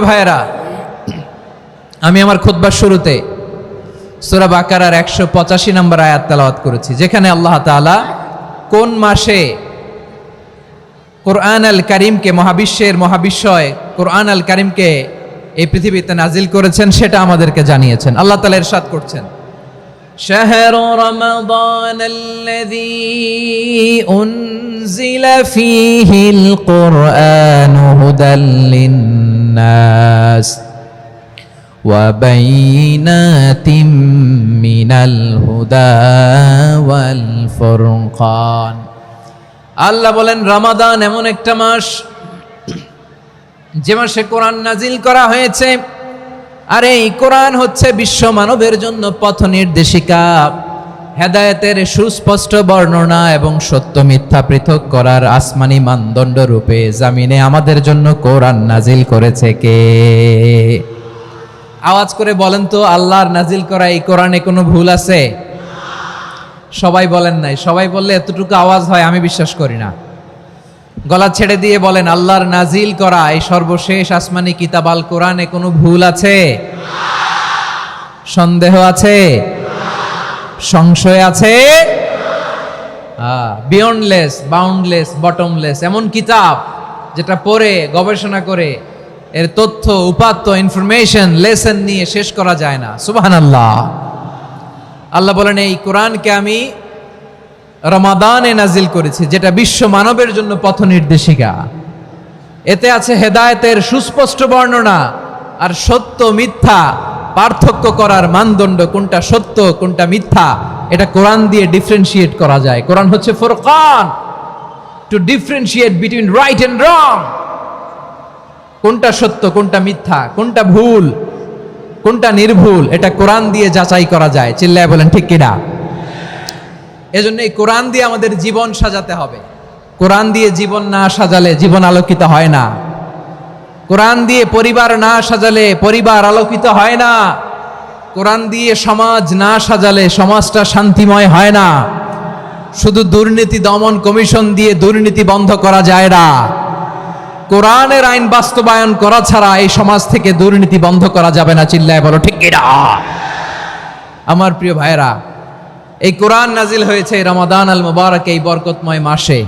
ভাইয়েরা, আমি আমার খুতবার শুরুতে সূরা বাকারার 185 নম্বর আয়াত তেলাওয়াত করেছি, যেখানে আল্লাহ তাআলা কোন মাসে কোরআন আল কারীমকে, মহাবিশ্বের মহাবিশ্বয় কোরআন আল কারীমকে এই পৃথিবীতে নাজিল করেছেন সেটা আমাদেরকে জানিয়েছেন। আল্লাহ তাআলা ইরশাদ করছেন, শাহরু রমাদানাল্লাযী উনজিলা ফীহিল কুরআনু হুদাল লিন্নাস ওয়া বাইনাতিম মিনাল হুদা ওয়াল ফুরকান। আল্লাহ বলেন, রমাদান এমন একটা মাস যে মাসে কোরআন নাজিল করা হয়েছে, আর এই কোরআন হচ্ছে বিশ্ব মানবের জন্য পথ নির্দেশিকা, হেদায়েতের সুস্পষ্ট বর্ণনা এবং সত্য মিথ্যা পৃথক করার আসমানি মানদণ্ড রূপে জামিনে আমাদের জন্য কোরআন নাজিল করেছে কে? আওয়াজ করে বলেন তো, আল্লাহর নাজিল করা এই কোরআনে কোনো ভুল আছে? সবাই বলেন নাই। সবাই বললে এতটুকু আওয়াজ হয় আমি বিশ্বাস করি না। গলা ছেড়ে দিয়ে বলেন, আল্লাহর নাজিল করা এই সর্বশেষ আসমানি কিতাব আল কোরআনে কোনো ভুল আছে? সন্দেহ আছে? সংশয় আছে? বিয়ন্ডলেস, বাউন্ডলেস, বটমলেস, এমন কিতাব যেটা পড়ে গবেষণা করে এর তথ্য, উপাত্ত, ইনফরমেশন, লেসন নিয়ে শেষ করা যায় না। সুবহানাল্লাহ। আল্লাহ বলেন, এই কোরআনকে আমি রমাদানে নাজিল করেছি, যেটা বিশ্ব মানবের জন্য পথ নির্দেশিকা। এতে আছে হেদায়েতের সুস্পষ্ট বর্ণনা আর সত্য মিথ্যা পার্থক্য করার মানদণ্ড, কোনটা সত্য কোনটা মিথ্যা এটা কোরআন দিয়ে ডিফারেন্সিয়েট করা যায়। কোরআন হচ্ছে ফুরকান, to differentiate between right and wrong. কোনটা সত্য কোনটা মিথ্যা, কোনটা ভুল কোনটা নির্ভুল, এটা কোরআন দিয়ে যাচাই করা যায়। চিল্লায় বলেন ঠিক কিনা? এজন্য এই কোরআন দিয়ে আমাদের জীবন সাজাতে হবে। কোরআন দিয়ে জীবন না সাজালে জীবন আলোকিত হয় না। কোরআন দিয়ে পরিবার না সাজালে পরিবার আলোকিত হয় না। কোরআন দিয়ে সমাজ না সাজালে সমাজটা শান্তিময় হয় না। শুধু দুর্নীতি দমন কমিশন দিয়ে দুর্নীতি বন্ধ করা যায় না। কোরআনের আইন বাস্তবায়ন করা ছাড়া এই সমাজ থেকে দুর্নীতি বন্ধ করা যাবে না। চিল্লায় বলো ঠিক কিনা? আমার প্রিয় ভাইরা, এই কোরআন নাজিল হয়েছে রমাদান আল মুবারক, এই বরকতময় মাসে।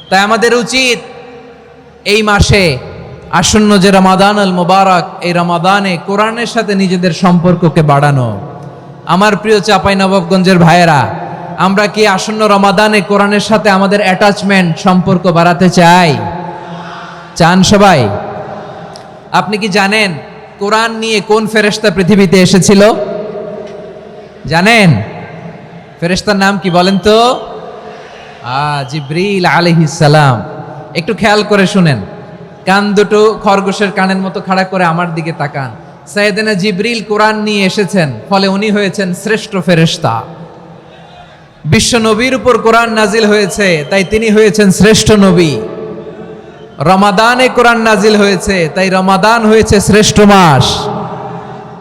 তাই আমাদের উচিত এই মাসে আসন্ন যে রমাদান আল মুবারক, এই রমাদানে কোরআনের সাথে নিজেদের সম্পর্ককে বাড়ানো। আমার প্রিয় চাঁপাইনবাবগঞ্জের ভাইয়েরা, আমরা কি আসন্ন রমাদানে কোরআনের সাথে আমাদের অ্যাটাচমেন্ট, সম্পর্ক বাড়াতে চাই? চান সবাই? আপনি কি জানেন কোরআন নিয়ে কোন ফেরেশতা পৃথিবীতে এসেছিল? জানেন? ফেরেশতার নাম কি বলেন তো? জিবরিল আলাইহিস সালাম। একটু খেয়াল করে শুনেন, কান দুটো খরগোশের কানের মতো খাড়া করে আমার দিকে তাকান। সাইয়েদনা জিবরিল কোরআন নিয়ে এসেছেন, ফলে উনি হয়েছেন শ্রেষ্ঠ ফেরেশতা। বিশ্ব নবীর উপর কোরআন নাজিল হয়েছে, তাই তিনি হয়েছেন শ্রেষ্ঠ নবী। রমাদানে কোরআন নাজিল হয়েছে, তাই রমাদান হয়েছে শ্রেষ্ঠ মাস।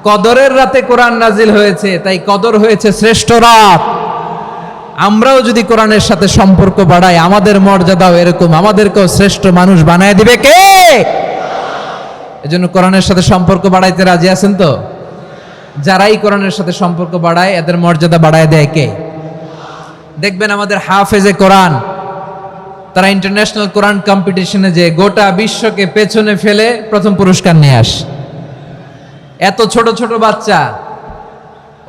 কদরের রাতে কোরআন নাজিল হয়েছে, তাই কদর হয়েছে শ্রেষ্ঠ রাত। আমরাও যদি কোরআনের সাথে সম্পর্ক বাড়াই, আমাদের মর্যাদাও এরকম, আমাদেরকেও শ্রেষ্ঠ মানুষ বানায় দিবে কে? এজন্য কোরআনের সাথে সম্পর্ক বাড়াইতে রাজি আছেন তো? যারাই কোরআনের সাথে সম্পর্ক বাড়ায় এদের মর্যাদা বাড়ায় দেয় কে? দেখবেন আমাদের হাফেজে কোরআন, তারা ইন্টারন্যাশনাল কোরআন কম্পিটিশনে যে গোটা বিশ্বকে পেছনে ফেলে প্রথম পুরস্কার নিয়ে আসে। এত ছোট ছোট বাচ্চা,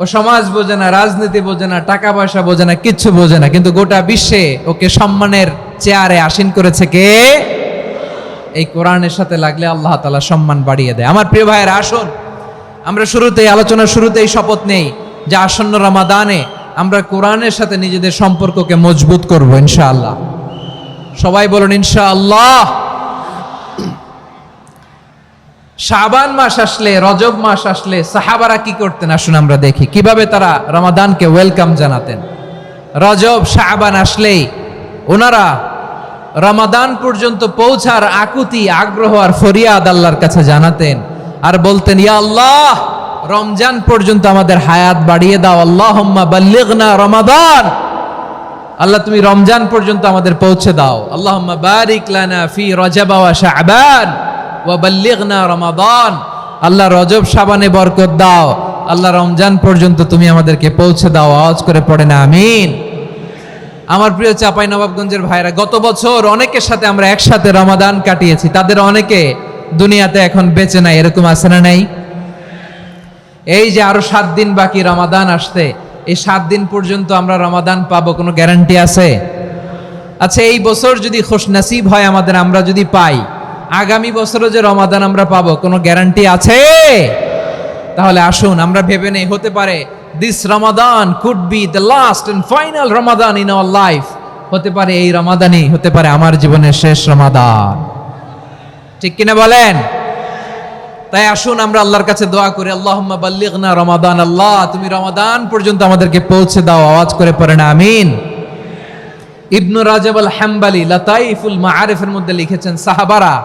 ও সমাজ বোঝে না, রাজনীতি বোঝে না, টাকা পয়সা বোঝে না, কিচ্ছু বোঝে না, কিন্তু গোটা বিশ্বে ওকে সম্মানের চেয়ারে আসীন করেছে কে? এই কোরআনের সাথে লাগলে আল্লাহ তাআলা সম্মান বাড়িয়ে দেয়। আমার প্রিয় ভাইয়েরা, আসুন আমরা শুরুতেই, আলোচনার শুরুতেই শপথ নেই যে আসন্ন রমাদানে আমরা কোরআনের সাথে নিজেদের সম্পর্ককে মজবুত করব ইনশাআল্লাহ। সবাই বলুন ইনশাআল্লাহ। শাবান মাস আসলে, রজব মাস আসলে সাহাবারা কি করতেন? আসুন আমরা দেখি কিভাবে তারা রমাদানকে ওয়েলকাম জানাতেন। রজব শাবান আসলেই ওনারা রমাদান পর্যন্ত পৌঁছার আকুতি, আগ্রহ আর ফরিয়াদ আল্লাহর কাছে জানাতেন আর বলতেন, ইয়া আল্লাহ, রমজান পর্যন্ত আমাদের হায়াত বাড়িয়ে দাও। আল্লাহুম্মা বাল্লিগনা রমাদান, আল্লাহ তুমি রমজান পর্যন্ত আমাদের পৌঁছে দাও। আল্লাহুম্মা বারিক লানা ফি রজব ওয়া শাবান ওয়া বাল্লিগনা রমাদান, আল্লাহ রজব শাবানে বরকত দাও, আল্লাহ রমজান পর্যন্ত তুমি আমাদেরকে পৌঁছে দাও। আওয়াজ করে পড়েন আমিন। আমার প্রিয় চাঁপাইনবাবগঞ্জের ভাইরা, গত বছর অনেকের সাথে আমরা একসাথে রমাদান কাটিয়েছি, তাদের অনেকে দুনিয়াতে এখন বেঁচে নাই, এরকম আছে না নাই? এই যে আরো 7 দিন বাকি রমাদান আসতে, এই 7 দিন পর্যন্ত আমরা রমাদান পাবো, কোনো গ্যারান্টি আছে? আচ্ছা, এই বছর যদি খুশনসিব হয় আমাদের, আমরা যদি পাই, আগামী বছরও যে রমাদান আমরা পাবো, কোনো গ্যারান্টি আছে? তাহলে আসুন আমরা ভেবে নেই, হতে পারে this Ramadan could be the last and final Ramadan in our life. হতে পারে এই রমাদানই হতে পারে আমার জীবনের শেষ রমাদান। ঠিক কিনা বলেন? তাই আসুন আমরা আল্লাহর কাছে দোয়া করি, আল্লাহুম্মা বাল্লিগনা রমাদান, আল্লাহ তুমি রমাদান পর্যন্ত আমাদেরকে পৌঁছে দাও। আওয়াজ করে পড়েন আমিন। ইবনু রাজব আল হাম্বালি লাতাইফুল মাআরিফের মধ্যে লিখেছেন, সাহাবারা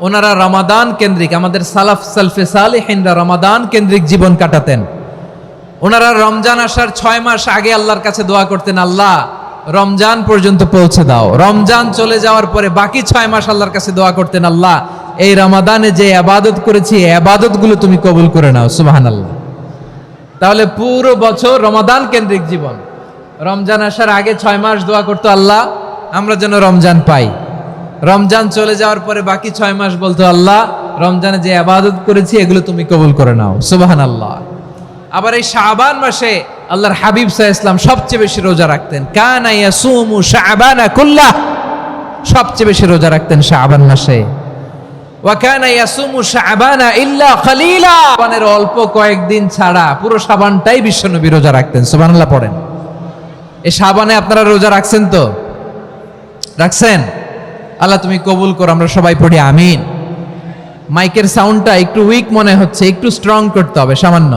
ওনারা রমাদান কেন্দ্রিক, আমাদের সালাফ সালফে সালেহিনরা রমাদান কেন্দ্রিক জীবন কাটাতেন। ওনারা রমজান আসার 6 মাস আগে আল্লাহর কাছে দোয়া করতেন, আল্লাহ রমজান পর্যন্ত পৌঁছে দাও। রমজান চলে যাওয়ার পরে বাকি 6 মাস আল্লাহর কাছে দোয়া করতেন, আল্লাহ এই রমাদানে যে ইবাদত করেছি এই ইবাদতগুলো তুমি কবুল করে নাও। সুবহানাল্লাহ। তাহলে পুরো বছর রমাদান কেন্দ্রিক জীবন। রমজান আসার আগে 6 মাস দোয়া করতো, আল্লাহ আমরা যেন রমজান পাই। রমজান চলে যাওয়ার পরে বাকি 6 মাস বলতো, আল্লাহ রমজানে যে ইবাদত করেছি এগুলো তুমি কবুল করে নাও। সুবহানাল্লাহ। আবার এই শাবান মাসে আল্লাহর হাবিব সাল্লাল্লাহু আলাইহি ওয়াসাল্লাম সবচেয়ে বেশি রোজা রাখতেন। কানা ইয়াসুমু শাবানা কুল্লাহ, সবচেয়ে বেশি রোজা রাখতেন শাবান মাসে। ওয়া কানা ইয়াসুমু শাবানা ইল্লা কালিলা, শাবানের অল্প কয়েকদিন ছাড়া পুরো শাবানটাই বিশ্বনবী রোজা রাখতেন। সুবহানাল্লাহ পড়েন। এই শাবানে আপনারা রোজা রাখছেন তো? রাখছেন? আল্লাহ তুমি কবুল করো, আমরা সবাই পড়ি আমিন। মাইকের সাউন্ডটা একটু উইক মনে হচ্ছে, একটু স্ট্রং করতে হবে সামান্য।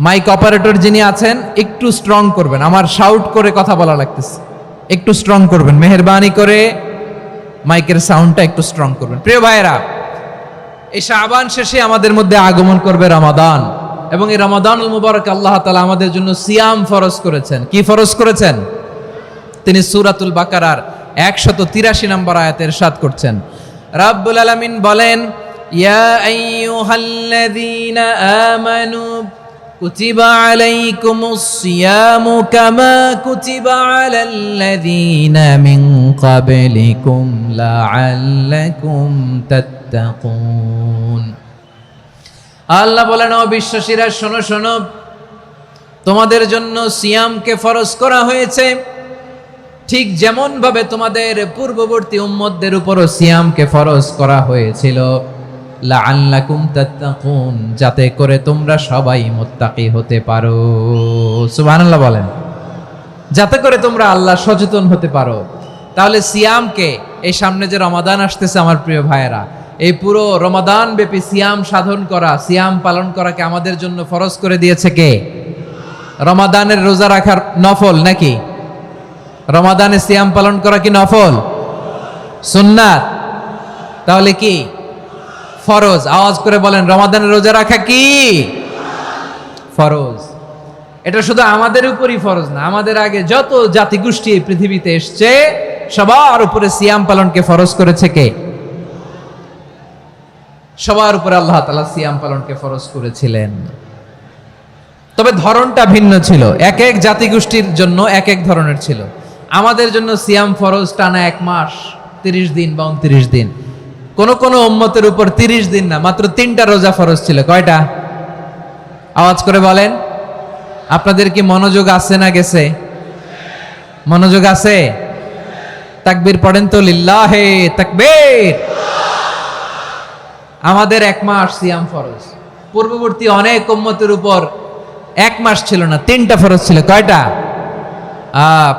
মাইক অপারেটর যিনি আছেন একটু স্ট্রং করবেন, আমার শাউট করে কথা বলা লাগতেছে, একটু স্ট্রং করবেন মেহেরবানি করে, মাইকের সাউন্ডটা একটু স্ট্রং করবেন। প্রিয় ভাইয়েরা, এই শাবান শেষে আমাদের মধ্যে আগমন করবে রমাদান, এবং এই রমাদানুল মুবারক আল্লাহ তাআলা আমাদের জন্য সিয়াম ফরজ করেছেন। কি ফরজ করেছেন? তিনি সূরাতুল বাকারার 183 নম্বর আয়াতে ইরশাদ করছেন, রাব্বুল আলামিন বলেন, ইয়া আইয়ুহাল্লাযীনা আমানু কুতিবা আলাইকুমুস সিয়ামু কামা কুতিবা আলাল্লাযীনা মিন ক্বাবলিকুম লাআল্লাকুম তাত্তাকুন। আল্লাহ বলেন, ও বিশ্বাসীরা শোনো শোনো, তোমাদের জন্য সিয়ামকে ফরজ করা হয়েছে, ঠিক যেমন ভাবে তোমাদের পূর্ববর্তী উম্মতদের উপরও সিয়ামকে ফরজ করা হয়েছিল, লাআল্লাকুম তাত্তাকুন, যাতে করে তোমরা সবাই মুত্তাকি হতে পারো। সুবহানাল্লাহ বলেন, যাতে করে তোমরা আল্লাহ সচেতন হতে পারো। তাহলে সিয়ামকে, এই সামনে যে রমাদান আসতেছে আমার প্রিয় ভাইয়েরা, এই পুরো রমাদান ব্যাপী সিয়াম সাধন করা, সিয়াম পালন করাকে আমাদের জন্য ফরজ করে দিয়েছে কে? রমাদানের রোজা রাখার নফল নাকি? রমাদানে সিয়াম পালন করা কি নফল? সুন্নাত? তাহলে কি ফরজ? আওয়াজ করে বলেন, রমাদানের রোজা রাখা কি ফরজ? এটা শুধু আমাদের উপরই ফরজ না, আমাদের আগে যত জাতিগোষ্ঠী এই পৃথিবীতে এসছে সবার উপরে সিয়াম পালনকে ফরজ করেছে কে? সবার উপরে আল্লাহ তাআলা সিয়াম পালনকে ফরজ করেছিলেন। তবে ধরনটা ভিন্ন ছিল, এক এক জাতিগোষ্ঠীর জন্য এক এক ধরনের ছিল। আমাদের জন্য সিয়াম ফরজ টানা 1 মাস 30 দিন বা 29 দিন। কোন কোন উম্মতের উপর 30 দিন না, মাত্র 3টা রোজা ফরজ ছিল। কয়টা? আওয়াজ করে বলেন। আপনাদের কি মনোযোগ আছে না গেছে? মনোযোগ আছে? তাকবীর পড়েন তো, লিল্লাহে তাকবীর। আমাদের 1 মাস সিয়াম ফরজ, পূর্ববর্তী অনেক উম্মতের উপর 1 মাস ছিল না, 3টা ফরজ ছিল। কয়টা?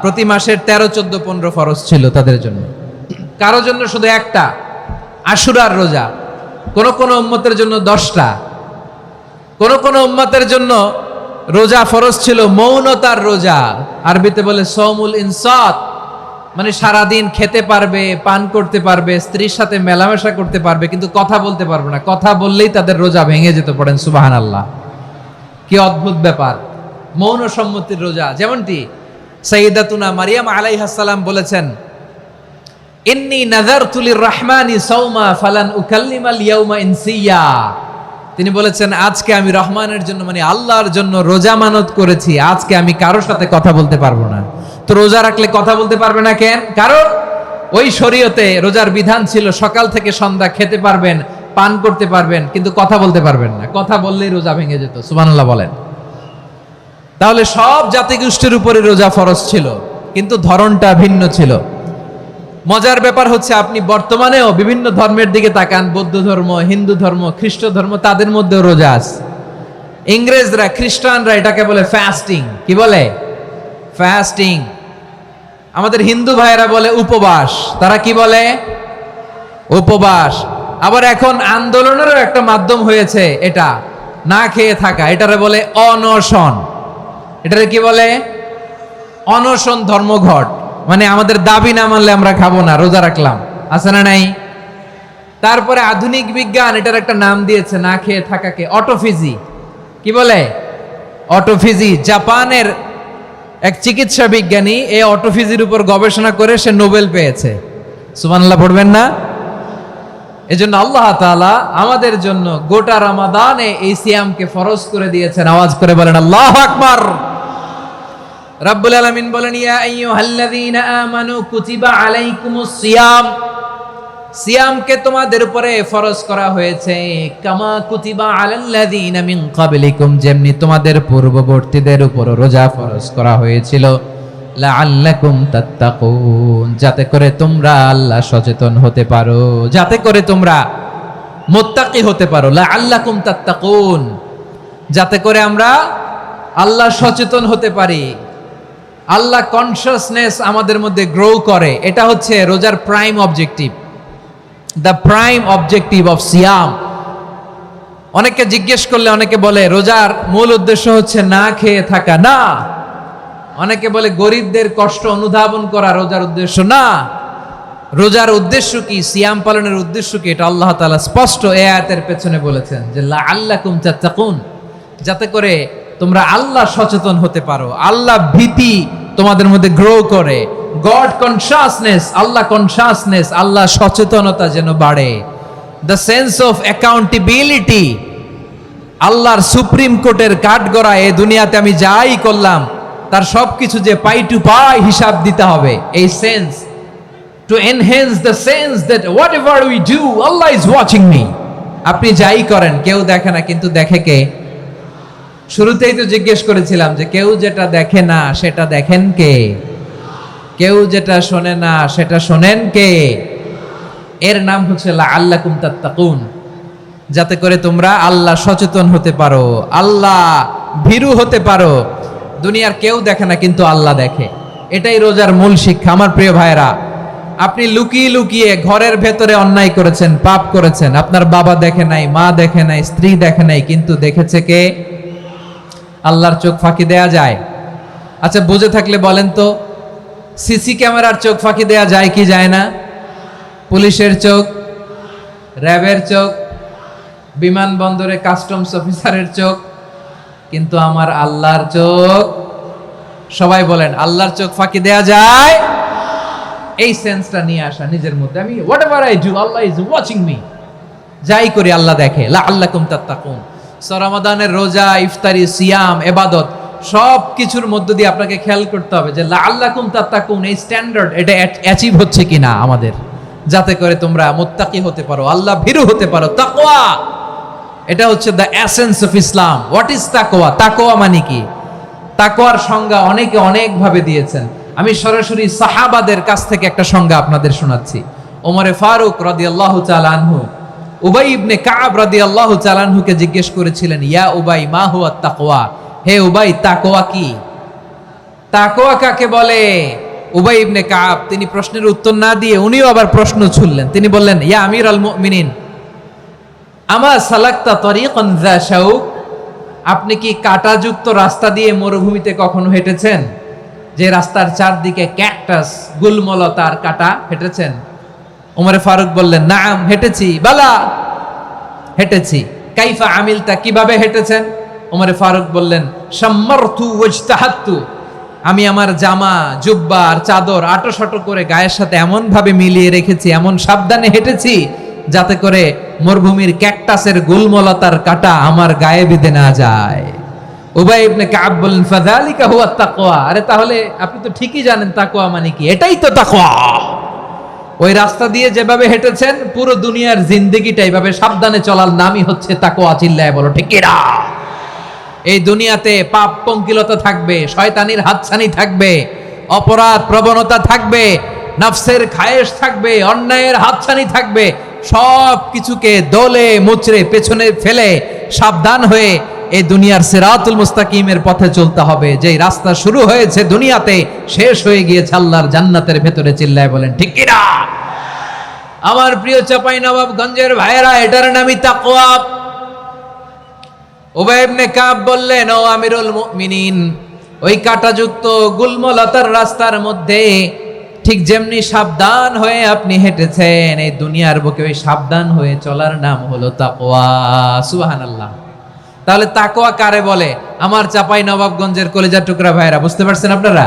প্রতি মাসের 13, 14, 15 ফরজ ছিল তাদের জন্য। কারো জন্য শুধু একটা, আশুরার রোজা। কোন কোন উম্মতের জন্য 10টা। কোন কোন উম্মতের জন্য রোজা ফরজ ছিল মৌনতার রোজা, আরবিতে বলে সৌমুল ইনসাত, মানে সারাদিন খেতে পারবে, পান করতে পারবে, স্ত্রীর সাথে মেলামেশা করতে পারবে, কিন্তু কথা বলতে পারবে না। কথা বললেই তাদের রোজা ভেঙে যেত। পড়েন সুবহানাল্লাহ। কি অদ্ভুত ব্যাপার, মৌন সম্মতির রোজা। যেমনটি সাইয়্যিদাতুনা মারিয়াম আলাইহিস সালাম বলেছেন, ইন্নী নাযারতু লির-রাহমানি সাওমা ফালান উকাল্লিমাল ইয়াওমা ইনসিয়া। তিনি বলেছেন আজকে আমি রহমানের জন্য মানে আল্লাহর জন্য রোজা মানত করেছি, আজকে আমি কারোর সাথে কথা বলতে পারবো না। তো রোজা রাখলে কথা বলতে পারবে না কেন? কারণ ওই শরীয়তে রোজার বিধান ছিল সকাল থেকে সন্ধ্যা খেতে পারবেন, পান করতে পারবেন, কিন্তু কথা বলতে পারবেন না। কথা বললেই রোজা ভেঙে যেত। সুবহানাল্লাহ বলেন। তাহলে সব জাতিগোষ্ঠীর উপরে রোজা ফরজ ছিল, কিন্তু ধরনটা ভিন্ন ছিল। মজার ব্যাপার হচ্ছে আপনি বর্তমানেও বিভিন্ন ধর্মের দিকে তাকান, বৌদ্ধ ধর্ম, হিন্দু ধর্ম, খ্রিস্ট ধর্ম, তাদের মধ্যেও রোজা আছে। ইংরেজরা, খ্রিস্টানরা এটাকে বলে ফাস্টিং। কি বলে? ফাস্টিং। আমাদের হিন্দু ভাইয়েরা বলে উপবাস। তারা কি বলে? উপবাস। আবার এখন আন্দোলনেরও একটা মাধ্যম হয়েছে এটা, না খেয়ে থাকা, এটারে বলে অনশন। এটারে কি বলে? অনশন ধর্মঘট। মানে আমাদের দাবি না মানলে আমরা খাবো না, রোজা রাখলাম। আছে না নাই? তারপরে আধুনিক বিজ্ঞান এটার একটা নাম দিয়েছে না খেয়ে থাকাকে, অটোফিজি। কি বলে? অটোফিজি। জাপানের এক চিকিৎসা বিজ্ঞানী এই অটোফিজির উপর গবেষণা করে সে নোবেল পেয়েছে। সুবহানাল্লাহ পড়বেন না? এজন্য আল্লাহ তাআলা আমাদের জন্য গোটা রমাদানে এই সিয়ামকে ফরজ করে দিয়েছেন। আওয়াজ করে বলেন আল্লাহু আকবার। রাব্বুল আলামিন বলেন ইয়া আইয়ুহাল্লাযীনা আমানু কুতিবা আলাইকুমুস সিয়াম। সিয়ামকে তোমাদের উপরে ফরজ করা হয়েছে কামা কুতিবা আলাল্লাযীনা মিন ক্বাবলিকুম, যেমনি তোমাদের পূর্ববর্তীদের উপর রোজা ফরজ করা হয়েছিল, লাআল্লাকুম তাত্তাকুন, যাতে করে তোমরা আল্লাহ সচেতন হতে পারো, যাতে করে তোমরা মুত্তাকি হতে পারো। লাআল্লাকুম তাত্তাকুন, যাতে করে আমরা আল্লাহ সচেতন হতে পারি, আল্লাহ কনসিয়াসনেস আমাদের মধ্যে গ্রো করে। এটা হচ্ছে রোজার prime objective, the prime objective of সিয়াম। অনেকে জিজ্ঞেস করলে অনেকে বলে রোজার মূল উদ্দেশ্য হচ্ছে না খেয়ে থাকা। না। অনেকে বলে গরিবদের কষ্ট অনুধাবন করা রোজার উদ্দেশ্য। না। রোজার উদ্দেশ্য কি, সিয়াম পালনের উদ্দেশ্য কি, এটা আল্লাহ তাআলা স্পষ্ট এই আয়াতের পেছনে বলেছেন যে লাআল্লাকুম তাত্তাকুন, যাতে করে তোমরা আল্লাহ সচেতন হতে পারো, আল্লাহ ভীতি তোমাদের মধ্যে গ্রো করে, গড কনসিয়াসনেস, আল্লাহ কনসিয়াসনেস, আল্লাহ সচেতনতা যেন বাড়ে, দ্য সেন্স অফ অ্যাকাউন্টেবিলিটি। আল্লাহর সুপ্রিম কোর্টের কাঠগড়া এই দুনিয়াতে আমি যাই করলাম তার সবকিছু যে পাই টু পাই হিসাব দিতে হবে, এই sense, to enhance the sense that what ever we do Allah is watching me. আপনি যাই করেন কেউ দেখে না, কিন্তু দেখে কে? শুরুতেই তো জিজ্ঞেস করেছিলাম যে কেউ যেটা দেখে না সেটা দেখেন কে? কেউ যেটা শোনে না সেটা শোনেন কে? এর নাম হচ্ছে লাআল্লাকুম তাত্তাকুন, যাতে করে তোমরা আল্লাহ সচেতন হতে পারো, আল্লাহ ভীরু হতে পারো। দুনিয়ার কেউ দেখে না, কিন্তু আল্লাহ দেখে। এটাই রোজার মূল শিক্ষা। আমার প্রিয় ভাইরা, আপনি লুকিয়ে লুকিয়ে ঘরের ভেতরে অন্যায় করেছেন, পাপ করেছেন, আপনার বাবা দেখে নাই, মা দেখে নাই, স্ত্রী দেখে নাই, কিন্তু দেখেছে কে? আল্লাহর চোখ ফাঁকি দেয়া যায়? আচ্ছা বুঝে থাকলে বলেন তো, সিসি ক্যামেরার চোখ ফাঁকি দেয়া যায় কি যায় না? পুলিশের চোখ, র্যাবের চোখ, বিমানবন্দরে কাস্টমস অফিসারের চোখ, কিন্তু আমার আল্লাহর চোখ? সবাই বলেন আল্লাহর চোখ ফাঁকি দেয়া যায়? এই সেন্সটা নিয়ে আসা নিজের মধ্যে, আমি what ever I do Allah is watching me, যাই করি আল্লাহ দেখে। লাআল্লাকুম তাত্তাকুন। রমাদানের রোজা, ইফতারি, সিয়াম, ইবাদত সব কিছুর মধ্য দিয়ে আপনাকে খেয়াল করতে হবে যে লাআল্লাকুম তাত্তাকুন এই স্ট্যান্ডার্ড এটা অ্যাচিভ হচ্ছে কিনা আমাদের, যাতে করে তোমরা মুত্তাকি হতে পারো, আল্লাহ ভীরু হতে পারো। তাকওয়া, এটা হচ্ছে the essence of Islam. What is তাকওয়া? তাকওয়া মানে কি? তাকওয়ার সংজ্ঞা অনেকে অনেক ভাবে দিয়েছেন। আমি সরাসরি সাহাবাদের কাছ থেকে একটা সংজ্ঞা আপনাদের শোনাচ্ছি। ওমরে ফারুক রাদিয়াল্লাহু তাআলা আনহু উবাই ইবনে কাব রাদিয়াল্লাহু তাআলা আনহুকে জিজ্ঞেস করেছিলেন, ইয়া উবাই মা হুয়া তাকওয়া, হে উবাই তাকওয়া কি? তাকওয়া কাকে বলে? উবাই ইবনে কাব তিনি প্রশ্নের উত্তর না দিয়ে উনিও আবার প্রশ্ন ছুড়লেন। তিনি বললেন, ইয়া আমিরুল মুমিনিন আমা সালাকতা তরিকান যা শাউক, আপনি কি কাঁটাযুক্ত রাস্তা দিয়ে মরুভূমিতে কখনো হেঁটেছেন? যে রাস্তার চারদিকে ক্যাকটাস, গুলমলতার কাঁটা, হেঁটেছেন? ওমরে ফারুক বললেন, নাম হেঁটেছি। বালা, হেঁটেছি। কাইফা আমিলতা, কিভাবে হেঁটেছেন? ওমরে ফারুক বললেন, শাম্মারতু ওয়াজতাহাতু, আমি আমার জামা জুব্বা আর চাদর আটোসাটো করে গায়ের সাথে এমন ভাবে মিলিয়ে রেখেছি, এমন সাবধানে হেঁটেছি যাতে করে মরুভূমির ক্যাকটাসের গুলমলতার কাঁটা আমার গায়ে বিঁধে না যায়। উবাই ইবনে কাব বলেন, ফাযালিকা হুয়া তাকওয়া। আরে তাহলে আপনি তো ঠিকই জানেন তাকওয়া মানে কি, এটাই তো তাকওয়া। ওই রাস্তা দিয়ে যেভাবে হেঁটেছেন পুরো দুনিয়ার জিন্দেগিটা এইভাবে সাবধানে চলার নামই হচ্ছে তাকওয়া। চিল্লায় বলো ঠিক কিনা? এই দুনিয়াতে পাপ পঙ্কিলতা থাকবে, শয়তানির হাতছানি থাকবে, অপরাধ প্রবণতা থাকবে, নফসের খায়েশ থাকবে, অন্যায়ের হাতছানি থাকবে। সব কিছুকে দলে মুচড়ে পেছনে ফেলে সাবধান হয়ে এই দুনিয়ার সিরাতুল মুস্তাকিমের পথে চলতে হবে। যেই রাস্তা শুরু হয়েছে দুনিয়াতে, শেষ হয়ে গিয়েছে আল্লাহর জান্নাতের ভেতরে। চিল্লায় বলেন ঠিক কিনা? আমার প্রিয় চাঁপাইনবাবগঞ্জের ভাইয়েরা, এটার নামই তাকওয়া। উবাই ইবনে কাব বললেন, ও আমিরুল মুমিনিন, ওই কাঁটাযুক্ত গুলমলতার রাস্তার মধ্যে ঠিক যেমনি সাবধান হয়ে আপনি হেঁটেছেন, এই দুনিয়ার বুকে ওই সাবধান হয়ে চলার নাম হলো তাকওয়া। সুবহানাল্লাহ। তাহলে তাকওয়া কারে বলে? আমার চাঁপাইনবাবগঞ্জের কলিজার টুকরা ভাইয়েরা, বুঝতে পারছেন আপনারা?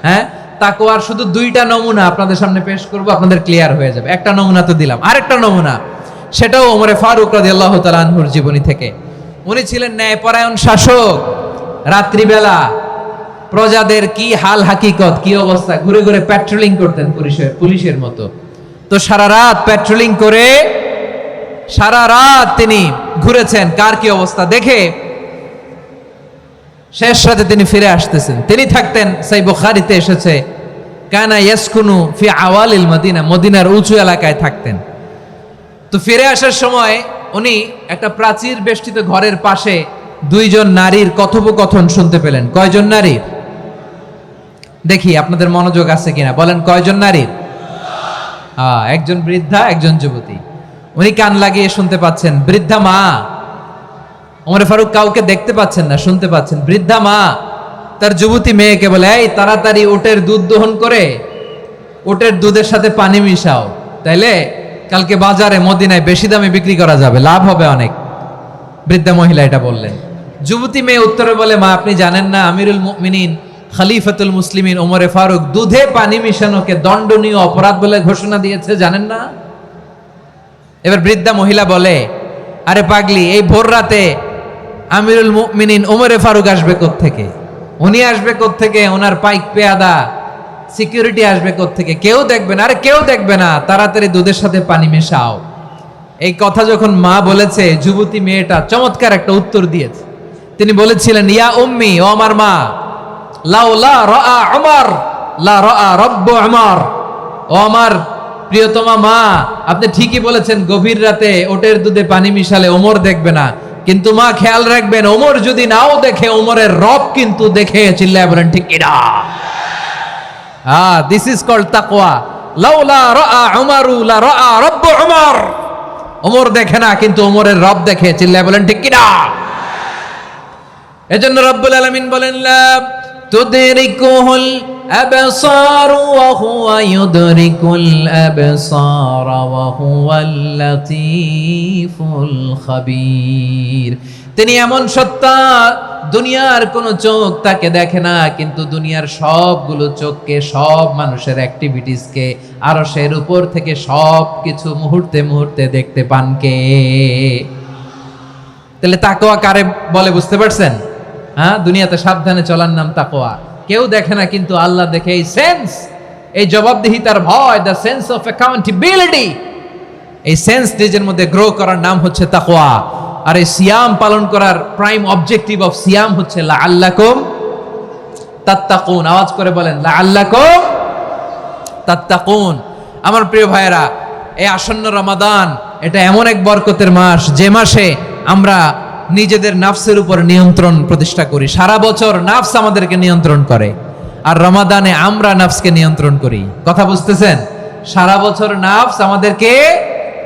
হ্যাঁ, তাকওয়ার শুধু দুইটা নমুনা আপনাদের সামনে পেশ করব, আপনাদের ক্লিয়ার হয়ে যাবে। একটা নমুনা তো দিলাম, আরেকটা নমুনা, সেটাও ওমরে ফারুক রাদিয়াল্লাহু তাআলা আনহুর জীবনী থেকে। উনি ছিলেন ন্যায়পরায়ণ শাসক। রাত্রিবেলা প্রজাদের কি হাল হাকিকত, কি অবস্থা, ঘুরে ঘুরে প্যাট্রোলিং করতেন পুলিশের মতো। তো সারা রাত প্যাট্রোলিং করে সারা রাত তিনি ঘুরেছেন কার কি অবস্থা দেখে। শেষ রাতে তিনি ফিরে আসতেছেন। তিনি থাকতেন, সেই বুখারীতে এসেছে, কানা ইয়াসকুনু ফি আওয়ালিল মদিনা, মদিনার উঁচু এলাকায় থাকতেন। তো ফিরে আসার সময় উনি একটা প্রাচীর বেষ্টিত ঘরের পাশে দুইজন নারীর কথোপকথন শুনতে পেলেন। কয়জন নারীর? দেখি আপনাদের মনোযোগ আছে কিনা, বলেন কয়জন নারীর? একজন বৃদ্ধা, একজন যুবতী। উনি কান লাগিয়ে শুনতে পাচ্ছেন। বৃদ্ধা মা, ওমরে ফারুক কাউকে দেখতে পাচ্ছেন না, শুনতে পাচ্ছেন। বৃদ্ধা মা তার যুবতী মেয়েকে বলে, এই তাড়াতাড়ি উটের দুধ দহন করে উটের দুধের সাথে পানি মিশাও, তাইলে কালকে বাজারে মদিনায় বেশি দামে বিক্রি করা যাবে, লাভ হবে অনেক। বৃদ্ধা মহিলা এটা বললেন। যুবতী মেয়ে উত্তরে বলে, মা আপনি জানেন না আমিরুল মুমিনিন খলিফাতুল মুসলিমিন ওমরে ফারুক দুধে পানি মিশানোকে দণ্ডনীয় অপরাধ বলে ঘোষণা দিয়েছে, জানেন না? এবার বৃদ্ধা মহিলা বলে, আরে পাগলি, এই ভোর রাতে আমিরুল মুমিনিন ওমরে ফারুক আসবে কোত্থেকে? উনি আসবে কোত্থেকে? ওনার পাইক পেয়াদা সিকিউরিটি আসবে কোত্থেকে? কেউ দেখবে না। আরে কেউ দেখবে না, তাড়াতাড়ি দুধের সাথে পানি মেশাও। এই কথা যখন মা বলেছে, যুবতী মেয়েটা চমৎকার একটা উত্তর দিয়েছে। তিনি বলেছিলেন, ইয়া উম্মি, ও আমার মা, লাউলা রাআ উমর লা রাআ রব্বু উমর। ও আমার প্রিয়তমা মা, আপনি ঠিকই বলেছেন, গভীর রাতে ওটের দুধে পানি মিশালে ওমর দেখবে না, কিন্তু মা খেয়াল রাখবেন, ওমর যদি নাও দেখে, ওমরের রব কিন্তু দেখে। চিল্লায় বলেন ঠিক কিনা? দিস ইজ কল্ড তাকওয়া। লাউলা রাআ উমরু লা রাআ রব্বু উমর। ওমর দেখে না, কিন্তু ওমরের রব দেখে। চিল্লায় বলেন ঠিক কিনা? এজন্য রব্বুল আলামিন বলেন, লা তুদরিকুহুল আবসার ওয়া হুয়া ইউদরিকুল আবসার ওয়া হুয়াল লাতীফুল খাবীর। তিনি এমন সত্তা, দুনিয়ার কোন চোখ তাকে দেখে না, কিন্তু দুনিয়ার সবগুলো চোখকে, সব মানুষের অ্যাক্টিভিটিসকে আরশের উপর থেকে সব কিছু মুহূর্তে মুহূর্তে দেখতে পান কে? তাহলে তাকওয়া কারে বলে বুঝতে পারছেন? দুনিয়াতে সাবধানে চলার নাম তাকওয়া। কেউ দেখে না, কিন্তু আল্লাহ দেখে। এই সেন্স, এই জবাবদিহিতার ভয়, দ্য সেন্স অফ অ্যাকাউন্টেবিলিটি, এই সেন্স নিজের মধ্যে গ্রো করার নাম হচ্ছে তাকওয়া। আর এই সিয়াম পালন করার প্রাইম অবজেক্টিভ অফ সিয়াম হচ্ছে লাআল্লাকুম তাত্তাকুন। আওয়াজ করে বলেন, লাআল্লাকুম তাত্তাকুন। আমার প্রিয় ভাইয়েরা, এই আসন্ন রমাদান, এটা এমন এক বরকতের মাস, যে মাসে আমরা নিজেদের নাফসের উপর নিয়ন্ত্রণ প্রতিষ্ঠা করি। সারা বছর নাফস আমাদেরকে নিয়ন্ত্রণ করে, আর রমাদানে আমরা নাফসকে নিয়ন্ত্রণ করি। কথা বুঝতেছেন? সারা বছর নাফস আমাদেরকে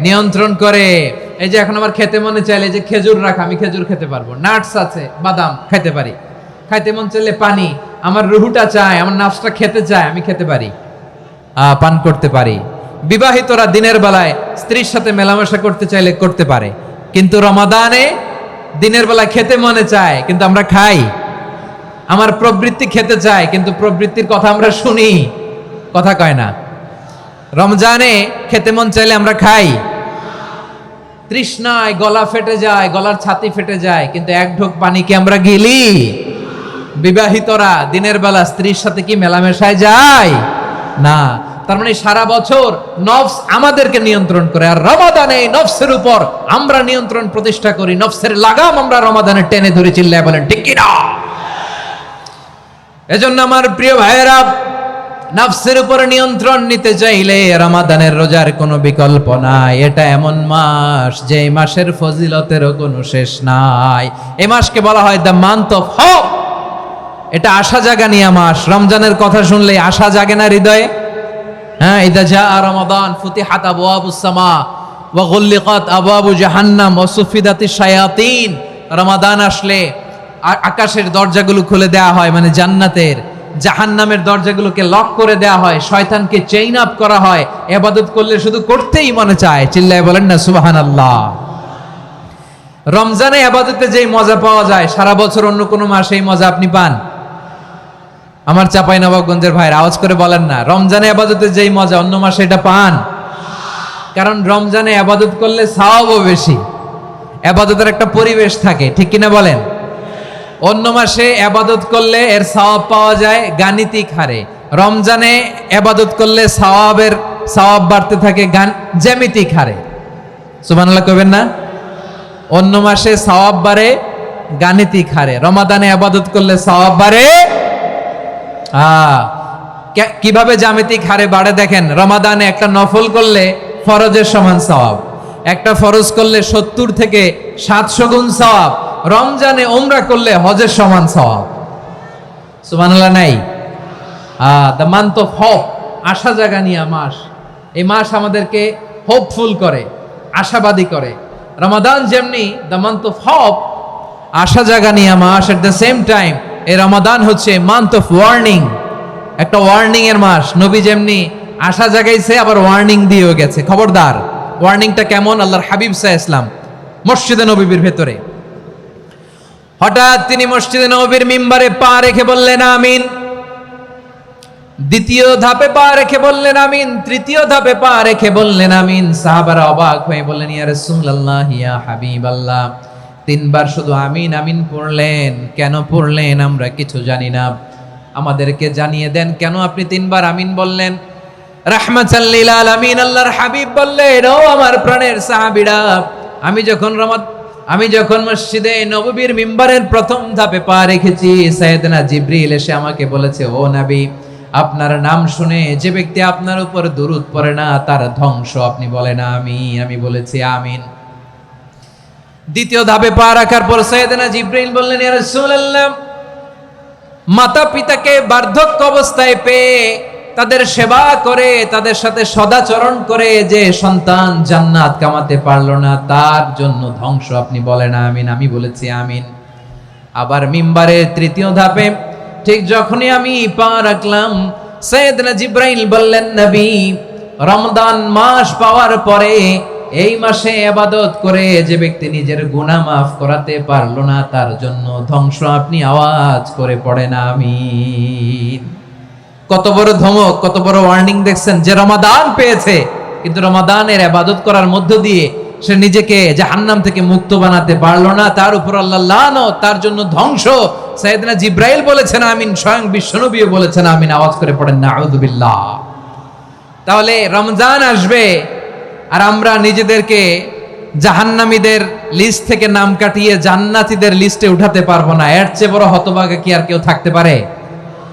নিয়ন্ত্রণ করে। এই যে এখন আমার খেতে মনে চাইলে যে খেজুর রাখা, আমি খেজুর খেতে পারবো, নাটস আছে, বাদাম খেতে পারি। খাইতে মন চাইলে পানি, আমার রুহুটা চায়, আমার নাফসটা খেতে চায়, আমি খেতে পারি, পান করতে পারি। বিবাহিতরা দিনের বেলায় স্ত্রীর সাথে মেলামেশা করতে চাইলে করতে পারে, কিন্তু রমাদানে দিনের বেলা খেতে মনে চায়, কিন্তু আমরা খাই? আমার প্রবৃত্তি খেতে চায়, কিন্তু প্রবৃত্তির কথা আমরা শুনি, কথা কয় না। রমজানে খেতে মন চাইলে আমরা খাই, তৃষ্ণায় গলা ফেটে যায়, গলার ছাতি ফেটে যায়, কিন্তু এক ঢোক পানি কি আমরা গিলি? বিবাহিতরা দিনের বেলা স্ত্রীর সাথে কি মেলামেশায় যায় না? তার মানে সারা বছর নফস আমাদেরকে নিয়ন্ত্রণ করে, আর রমাদানে নফসের উপর আমরা নিয়ন্ত্রণ প্রতিষ্ঠা করি। নফসের লাগাম আমরা রমাদানে টেনে ধরে, চিল্লায় বলেন ঠিক কি না? এজন্য আমার প্রিয় ভাইয়েরা, নফসের উপর নিয়ন্ত্রণ নিতে চাইলে রমাদানের রোজার কোনো বিকল্প নাই। এটা এমন মাস যে মাসের ফজিলতেরও কোনো শেষ নাই। এই মাসকে বলা হয় দ্য মান্থ অফ হোপ। এটা আশা জাগানিয়া মাস। রমজানের কথা শুনলে আশা জাগে না হৃদয়ে? হ্যাঁ, ইদা জাআ রমাদান ফুতিহাত আবওয়াবুস সামা ওয়া গুল্লিকাত আবওয়াবু জাহান্নাম ওয়া সুফিদাতিশ শায়াতিন। রমাদান আসলে আকাশের দরজাগুলো খুলে দেয়া হয়, মানে জান্নাতের। জাহান্নামের দরজাগুলোকে লক করে দেয়া হয়, শয়তানকে চেইন আপ করা হয়। ইবাদত করলে শুধু করতেই মনে চায়, চিল্লায় বলেন না সুবহানাল্লাহ। রমজানে ইবাদতে যেই মজা পাওয়া যায়, সারা বছর অন্য কোনো মাসে এই মজা আপনি পান? আমার চাঁপাইনবাবগঞ্জের ভাইরা আওয়াজ করে বলেন না, রমজানে ইবাদতে যেই মজা অন্য মাসে এটা পান? কারণ রমজানে ইবাদত করলে সওয়াবও বেশি, ইবাদতের একটা পরিবেশ থাকে, ঠিক কিনা বলেন? অন্য মাসে ইবাদত করলে এর সওয়াব পাওয়া যায় গাণিতিক হারে, রমজানে ইবাদত করলে সওয়াব বাড়তে থাকে জ্যামিতিক হারে। সুবহানাল্লাহ কইবেন না? অন্য মাসে সওয়াব বাড়ে গাণিতিক হারে, রমাদানে ইবাদত করলে সওয়াব বাড়ে কিভাবে জ্যামিতিক হারে বাড়ে দেখেন। রমাদানে একটা নফল করলে ফরজের সমান সওয়াব, একটা ফরজ করলে 70 থেকে 700 গুণ সওয়াব, রমজানে উমরা করলে হজের সমান সওয়াব। সুবহানাল্লাহ নাই? দ্য মান্থ অফ হোপ, আশা জাগানিয়া মাস। এই মাস আমাদেরকে হোপফুল করে, আশাবাদী করে। রমাদান যেমনি দ্য মান্থ অফ হোপ, আশা জাগানিয়া মাস, এট দ্য সেম টাইম এই রমাদান হচ্ছে মান্থ অফ ওয়ার্নিং, একটা ওয়ার্নিং এর মাস। নবী যেমনি আশা জাগাইছে, আবার ওয়ার্নিং দিয়েও গেছে, খবরদার। ওয়ার্নিংটা কেমন? আল্লাহর হাবিব সাল্লাল্লাহু আলাইহি ওয়াসাল্লাম মসজিদে নববীর ভেতরে, হঠাৎ তিনি মসজিদে নববীর মিম্বারে পা রেখে বললেন আমিন। দ্বিতীয় ধাপে পা রেখে বললেন আমিন, তৃতীয় ধাপে পা রেখে বললেন আমিন। সাহাবারা অবাক হয়ে বললেন ইয়া রাসূলুল্লাহ, ইয়া হাবিবাল্লাহ, 3 বার শুধু আমিন আমিন পড়লেন, কেন পড়লেন আমরা কিছু জানি না, আমাদেরকে জানিয়ে দেন কেন আপনি 3 বার আমিন বললেন। রাহমাতাল লিল আলামিন আল্লাহর হাবিব বললেন, ও আমার প্রাণের সাহাবীরা, আমি যখন মসজিদে নববীর মিম্বারের প্রথম ধাপে পা রেখেছি, সাইয়েদনা জিবরিল এসে আমাকে বলেছে, ও নবী, আপনার নাম শুনে যে ব্যক্তি আপনার উপর দুরূদ পড়ে না তার ধ্বংস। আপনি বলেন আমিন। আমি বলেছি আমিন। দ্বিতীয় ধাপে পা রাখার পর সাইয়েদনা জিবরিল বললেন, ইয়া রাসূলুল্লাহ, মাতা পিতাকে বার্ধক্য অবস্থায় পেয়ে তাদের সেবা করে, তাদের সাথে সদাচরণ করে যে সন্তান জান্নাত কামাতে পারলো না, তার জন্য ধ্বংস। আপনি বলেন আমিন। আমি বলেছি আমিন। আবার মিম্বারের তৃতীয় ধাপে ঠিক যখনই আমি পা রাখলাম, সাইয়েদনা জিবরাইল বললেন, নবী, রমজান মাস পাওয়ার পরে এই মাসে ইবাদত করে যে ব্যক্তি নিজের গুনাহ মাফ করাতে পারলো না, তার জন্য ধ্বংস। আপনি আওয়াজ করে পড়েন আমিন। কত বড় ধমক, কত বড় ওয়ার্নিং দেখছেন। যে রমাদান পেয়েছে, কিন্তু রমাদানের ইবাদত করার মধ্য দিয়ে সে নিজেকে জাহান্নাম থেকে মুক্ত বানাতে পারলো না, তার উপর আল্লাহ লানত, তার জন্য ধ্বংস। সাইয়েদনা জিবরাইল বলেছেন আমিন, স্বয়ং বিশ্বনবীও বলেছেন আমিন। আওয়াজ করে পড়েন নাউযু বিল্লাহ। তাহলে রমজান আসবে আর আমরা নিজেদেরকে জাহান্নামীদের লিস্ট থেকে নাম কাটিয়ে জান্নাতীদের লিস্টে উঠাতে পারবো না। এর চেয়ে বড় হতভাগা কি আর কেউ থাকতে পারে?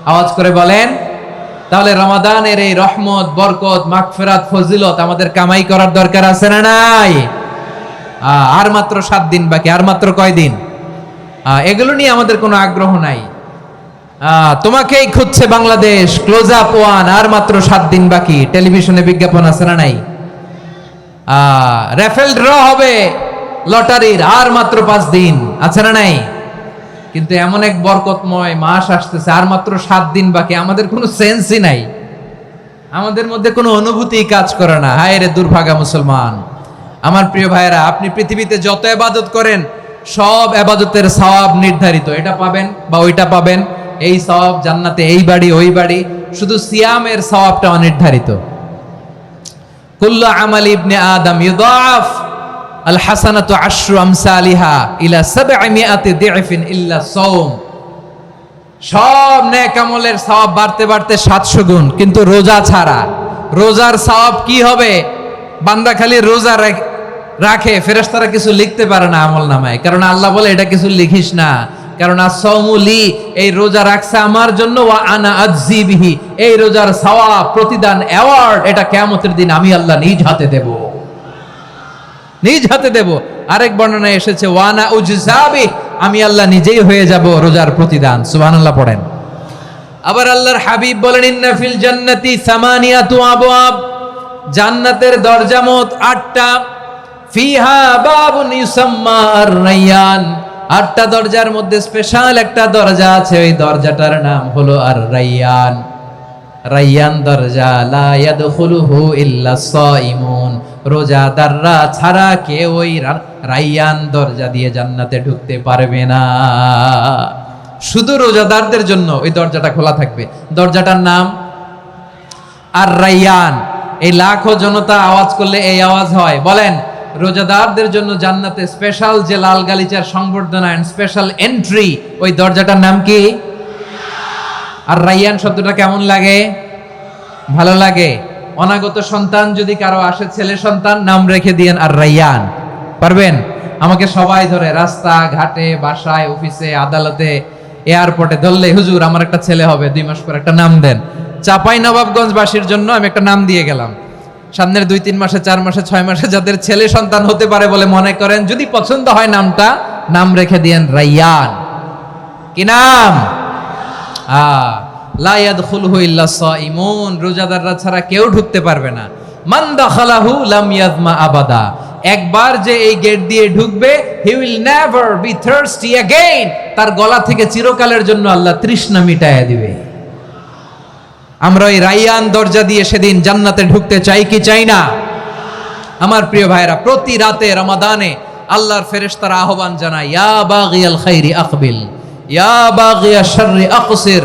আওয়াজ করে বলেন। তাহলে রমাদানের এই রহমত, বরকত, মাগফিরাত, ফজিলত আমাদের কামাই করার দরকার আছে না নাই? আর মাত্র 7 দিন বাকি। আর মাত্র কয় দিন? এগুলো নিয়ে আমাদের কোনো আগ্রহ নাই। তোমাকেই খুঁজছে বাংলাদেশ, ক্লোজ আপ 1, আর মাত্র 7 দিন বাকি। টেলিভিশনে বিজ্ঞাপন আছে না নাই? রেফেল ড্র হবে লটারির, আর মাত্র 5 দিন আছে না নাই? কিন্তু এমন এক বরকতময় মাস আসতেছে, আর মাত্র 7 দিন বাকি। আমাদের কোনো সেন্সই নাই, আমাদের মধ্যে কোনো অনুভূতি কাজ করে না। হায় রে দুর্ভাগা মুসলমান। আমার প্রিয় ভাইয়েরা, আপনি পৃথিবীতে যত ইবাদত করেন সব ইবাদতের সওয়াব নির্ধারিত। এটা পাবেন বা ওইটা পাবেন, এই সওয়াব জান্নাতে, এই বাড়ি ওই বাড়ি। শুধু সিয়ামের সওয়াবটা অনির্ধারিত। কুল্লু আমালি ইবনে আদম ইউদাফ আল হাসানাতু আশরু আমসালিহা ইলা 700 দি'ফিন ইল্লা সাওম। সব নেক আমলের সওয়াব বাড়তে বাড়তে 700 গুণ, কিন্তু রোজা ছাড়া। রোজার সওয়াব কি হবে? বান্দা খালি রোজা রাখে, ফেরেশতারা কিছু লিখতে পারে না আমল নামায়, কারণ আল্লাহ বলে এটা কিছু লিখিস না, কারণ as-সাওমুলি, এই রোজা রাখছে আমার জন্য, ওয়া আনা আজজি বিহি, এই রোজার সওয়াব, প্রতিদান, অ্যাওয়ার্ড এটা কিয়ামতের দিন আমি আল্লাহ নিজ হাতে দেব, নিজ হাতে দেব। আরেক বর্ণনায় এসেছে ওয়া আনা উজজাবি, আমি আল্লাহ নিজেই হয়ে যাব রোজার প্রতিদান। সুবহানাল্লাহ পড়েন। আবার আল্লাহর হাবিব বলেন ইন্না ফিল জান্নাতি সামানিয়াতু আবওয়াব, জান্নাতের দরজা মোট 8টা। ফিহা বাবুন ইউসাম্মা আর-রায়্যান, 8টা দরজার মধ্যে স্পেশাল একটা দরজা আছে, ওই দরজাটার নাম হলো আর-রায়্যান। রায়্যান দরজা, লা ইয়াদখুলুহু ইল্লা সাইমুন, রোজাদাররা ছাড়া কেউ ওই রায়্যান দরজা দিয়ে জান্নাতে ঢুকতে পারবে না। শুধু রোজাদারদের জন্য ওই দরজাটা খোলা থাকবে। দরজাটার নাম আর-রায়্যান। এই লাখো জনতা আওয়াজ করলে এই আওয়াজ হয়। বলেন, রোজাদারদের জন্য জান্নাতে স্পেশাল যে লাল গালিচার সংবর্ধনা এন্ড স্পেশাল এন্ট্রি, ওই দরজাটার নাম কি? আর-রায়্যান শব্দটা কেমন লাগে? ভালো লাগে। অনাগত সন্তান যদি কারো আসে, ছেলে সন্তান, নাম রেখে দিয়েন আর-রায়্যান। পারবেন? আমাকে সবাই ধরে রাস্তা ঘাটে, বাসায়, অফিসে, আদালতে, এয়ারপোর্টে ধরলে, হুজুর আমার একটা ছেলে হবে 2 মাস পর, একটা নাম দেন। চাপাই নবাবগঞ্জবাসীর জন্য আমি একটা নাম দিয়ে গেলাম। সামনের 2-3 মাসে, 4 মাসে, 6 মাসে যাদের ছেলে সন্তান হতে পারে বলে মনে করেন, যদি পছন্দ হয় নামটা, নাম রেখে দিয়েন রায়্যান। কি নাম? লা ইয়াদখুলহু ইল্লা সাইমুন, রোজাদাররা ছাড়া কেউ ঢুকতে পারবে না। মান দাখালাহু লাম ইয়াযমা আবাদা, একবার যে এই গেট দিয়ে ঢুকবে, he will never be thirsty again, তার গলা থেকে চিরকালের জন্য আল্লাহ তৃষ্ণা মিটায়া দিবে। আমরা ওই রায়্যান দরজা দিয়ে সেদিন জান্নাতে ঢুকতে চাই কি চাই না? আমার প্রিয় ভাইরা, প্রতি রাতে রমাদানে আল্লাহর ফেরেশতারা আহ্বান জানায়, ইয়া বাগিয়াল খাইরি আকবিল, ইয়া বাগিয়াশ শাররি আকসির,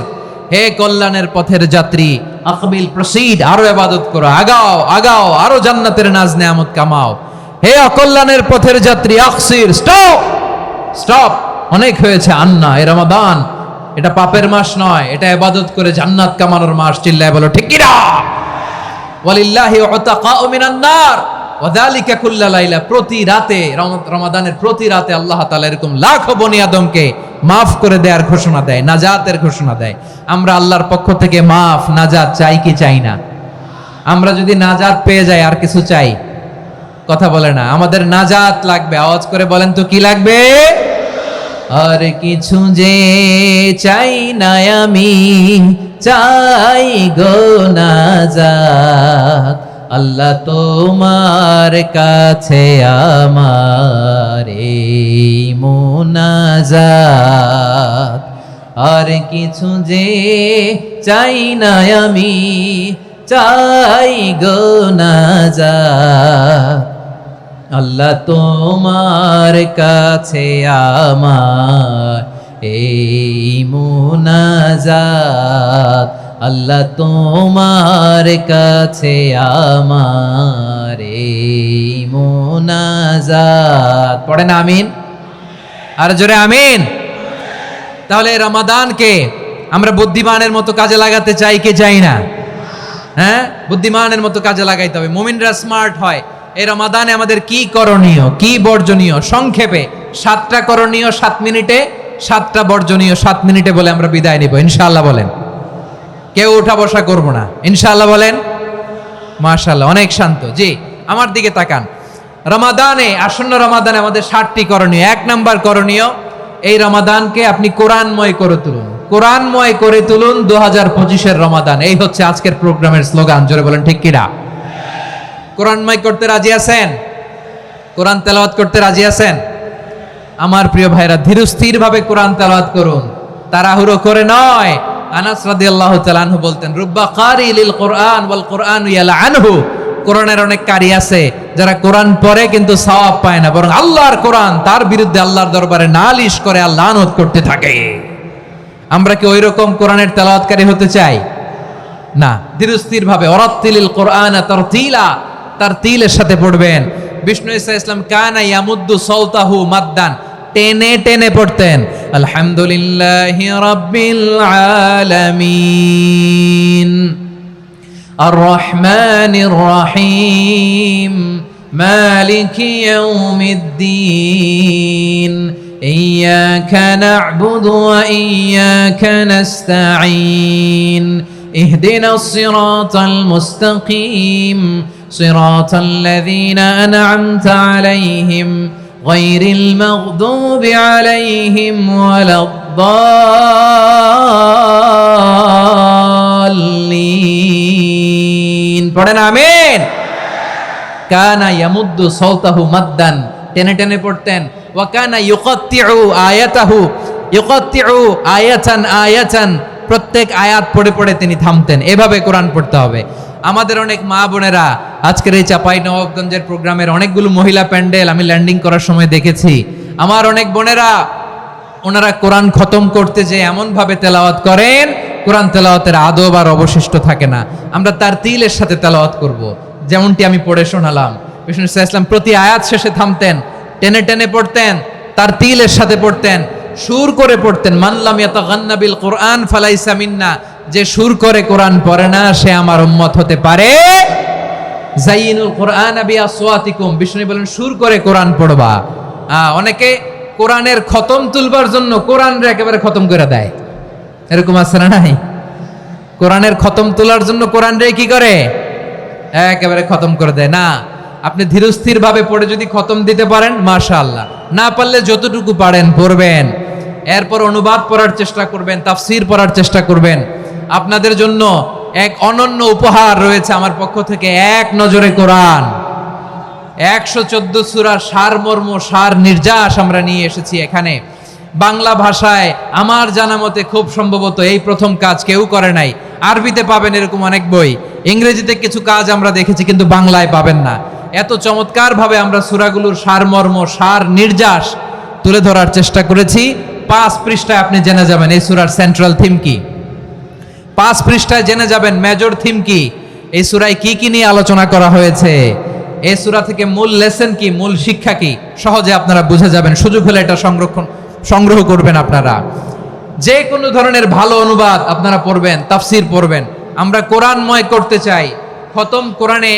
হে কল্যাণের পথের যাত্রী, আকবিল প্রসিড, আরো ইবাদত করো, আগাও আগাও, আরো জান্নাতের নাজ নেয়ামত কামাও। হে অকল্যাণের পথের যাত্রী, আকসির, স্টপ স্টপ, অনেক হয়েছে। আন্না, এ রমাদান এটা পাপের মাস নয়, এটা ইবাদত করে জান্নাত কামানোর মাস। চিল্লায় বলো ঠিক কি না? ওয়ালিল্লাহি উতাকাউ মিনান নার ওয়া যালিকা কুল্লা লাইলা, প্রতি রাতে, রমাদানের প্রতি রাতে আল্লাহ তাআলা এরকম লাখো বনি আদমকে মাফ করে দেওয়ার ঘোষণা দেয়, নাজাতের ঘোষণা দেয়। আমরা আল্লাহর পক্ষ থেকে মাফ, নাজাত চাই কি চাই না? আমরা যদি নাজাত পেয়ে যাই, আর কিছু চাই? কথা বলে না। আমাদের নাজাত লাগবে। আওয়াজ করে বলেন তো কি লাগবে? আর কিছু যে চাই না আমি, চাই গো নাজাত, আল্লাহ তোমার কাছে আমার এই মুনাজাত। আর কিছু যে চাই না আমি, চাই গো নাজাত, আল্লাহ তোমার কাছে আমার এই মুনাজাত, আল্লাহ তোমার কাছে আমার এই মুনাজাত। পড়েন আমিন, আর জোরে আমিন। তাহলে রমাদানকে আমরা বুদ্ধিমানের মতো কাজে লাগাতে চাই কি চাই না? হ্যাঁ, বুদ্ধিমানের মতো কাজে লাগাইতে হবে। মুমিনরা স্মার্ট হয়। এই রমাদানে আমাদের কি করণীয়, কি বর্জনীয়, সংক্ষেপে 7টা করণীয় 7 মিনিটে, 7টা বর্জনীয় 7 মিনিটে বলে আমরা বিদায় নিব ইনশাআল্লাহ। বলেন, কেউ উঠা বসা করব না ইনশাআল্লাহ। বলেন মাশাআল্লাহ, অনেক শান্ত। জি, আমার দিকে তাকান। রমাদানে, আসন্ন রমাদানে আমাদের 7টি করণীয়। 1 নাম্বার করণীয়, এই রমাদানকে আপনি কোরআনময় করে তুলুন। কোরআনময় করে তুলুন 2025-এর রমাদান। এই হচ্ছে আজকের প্রোগ্রামের স্লোগান। জোরে বলেন ঠিক কিনা? কোরআনময় করতে রাজি আছেন? কোরআন তেলাওয়াত করতে রাজি আছেন? আমার প্রিয় ভাইরা, ধীরস্থির ভাবে কোরআন তেলাওয়াত করুন, তাড়াহুড়ো করে নয়। আনাস রাদিয়াল্লাহু তাআলা আনহু বলতেন, রুব্বা কারি লিল কোরআন ওয়াল কোরআন ইয়ালআনহু, কোরআনের অনেক কারি আছে যারা কোরআন পড়ে কিন্তু সওয়াব পায় না, বরং আল্লাহর কোরআন তার বিরুদ্ধে আল্লাহর দরবারে নালিশ করে, আল্লাহ লানত করতে থাকে। আমরা কি ওই রকম কোরআনের তেলাওয়াতকারী হতে চাই? না, ধীরস্থির ভাবে ওয়ারাত্তিলিল কোরআন তারতিলা, তারতিলের সাথে পড়বেন। বিষ্ণু ঈসা ইসলাম কানা ইয়ামুদ্দু সাওতাহু মাদ্দান, টেনে টেনে পড়তেন। আলহামদুলিল্লাহি রাব্বিল আলামিন আর রহমানির রহিম মালিকি ইয়াউমিদ্দিন ইয়্যাকা না'বুদু ওয়া ইয়্যাকা নাস্তাঈন ইহদিনাস সিরাতাল মুস্তাকিম সিরাতাল লাযীনা আন'আমতা আলাইহিম গায়রিল মাগদুবি আলাইহিম ওয়ালাদ-দাল্লিন। পড়েন আমিন। কানা ইয়ামুদ্দু সাওতাহু মাদ্দান, টেনে টেনে পড়তেন। ওয়া কানা ইউকাত্তিউ আয়াতাহু, ইউকাত্তিউ আয়াতান আয়াতান, প্রত্যেক আয়াত পড়ে পড়ে তিনি থামতেন। এভাবে কোরআন পড়তে হবে। আমাদের অনেক মা বোনেরা আজকের এই চাঁপাইনবাবগঞ্জের প্রোগ্রামের অনেকগুলো মহিলা প্যান্ডেল আমি ল্যান্ডিং করার সময় দেখেছি। আমার অনেক বোনেরা ওনারা কোরআন খতম করতে যে এমন ভাবে তেলাওয়াত করেন, কোরআন তেলাওয়াতের আদব আর অবশিষ্ট থাকে না। আমরা তারতিলের সাথে তেলাওয়াত করব, যেমনটি আমি পড়ে শোনালাম। বিষ্ণু ইসলাম প্রতি আয়াত শেষে থামতেন, টেনে টেনে পড়তেন, তারতিলের সাথে পড়তেন, সুর করে পড়তেন। মান লাম ইয়াতাগান্না বিল কোরআন ফালাইসা মিন্না, যে সুর করে কোরআন পড়ে না সে আমার উম্মত হতে পারে। যাইনুল কোরআন বিআসওয়াতিকুম, বিষ্ণু বলেন সুর করে কোরআন পড়বা। অনেকে কোরআনের খতম তুলবার জন্য কোরআনরে একেবারে খতম করে দেয়, এরকম আছে না নাই? কোরআনের খতম তোলার জন্য কোরআনরে কি করে? একেবারে খতম করে দেয়। না, আপনি ধীরস্থির ভাবে পড়ে যদি খতম দিতে পারেন মাশাআল্লাহ, না পারলে যতটুকু পারেন পড়বেন। এরপর অনুবাদ পড়ার চেষ্টা করবেন, তাফসীর পড়ার চেষ্টা করবেন। আপনাদের জন্য এক অনন্য উপহার রয়েছে আমার পক্ষ থেকে, এক নজরে কোরআন। 114 সূরার সারমর্ম, সার নির্যাস আমরা নিয়ে এসেছি এখানে বাংলা ভাষায়। আমার জানা মতে খুব সম্ভবত এই প্রথম কাজ, কেউ করে নাই। আরবিতে পাবেন এরকম অনেক বই, ইংরেজিতে কিছু কাজ আমরা দেখেছি, কিন্তু বাংলায় পাবেন না। এত চমৎকার ভাবে আমরা সূরাগুলোর সারমর্ম, সার নির্যাস তুলে ধরার চেষ্টা করেছি। 5 পৃষ্ঠায় আপনি জেনে যাবেন এই সূরার সেন্ট্রাল থিম কি। 5 পৃষ্ঠায় জেনে যাবেন মেজর থিম কি, এই সূরায় কি কি নিয়ে আলোচনা করা হয়েছে, এই সূরা থেকে মূল লেসন কি, মূল শিক্ষা কি, সহজে আপনারা বুঝে যাবেন। সুযোগ হলে এটা সংগ্রহ করবেন। আপনারা যে কোনো ধরনের ভালো অনুবাদ আপনারা পড়বেন, তাফসীর পড়বেন। আমরা কোরআনময় করতে চাই। খতম কোরআনে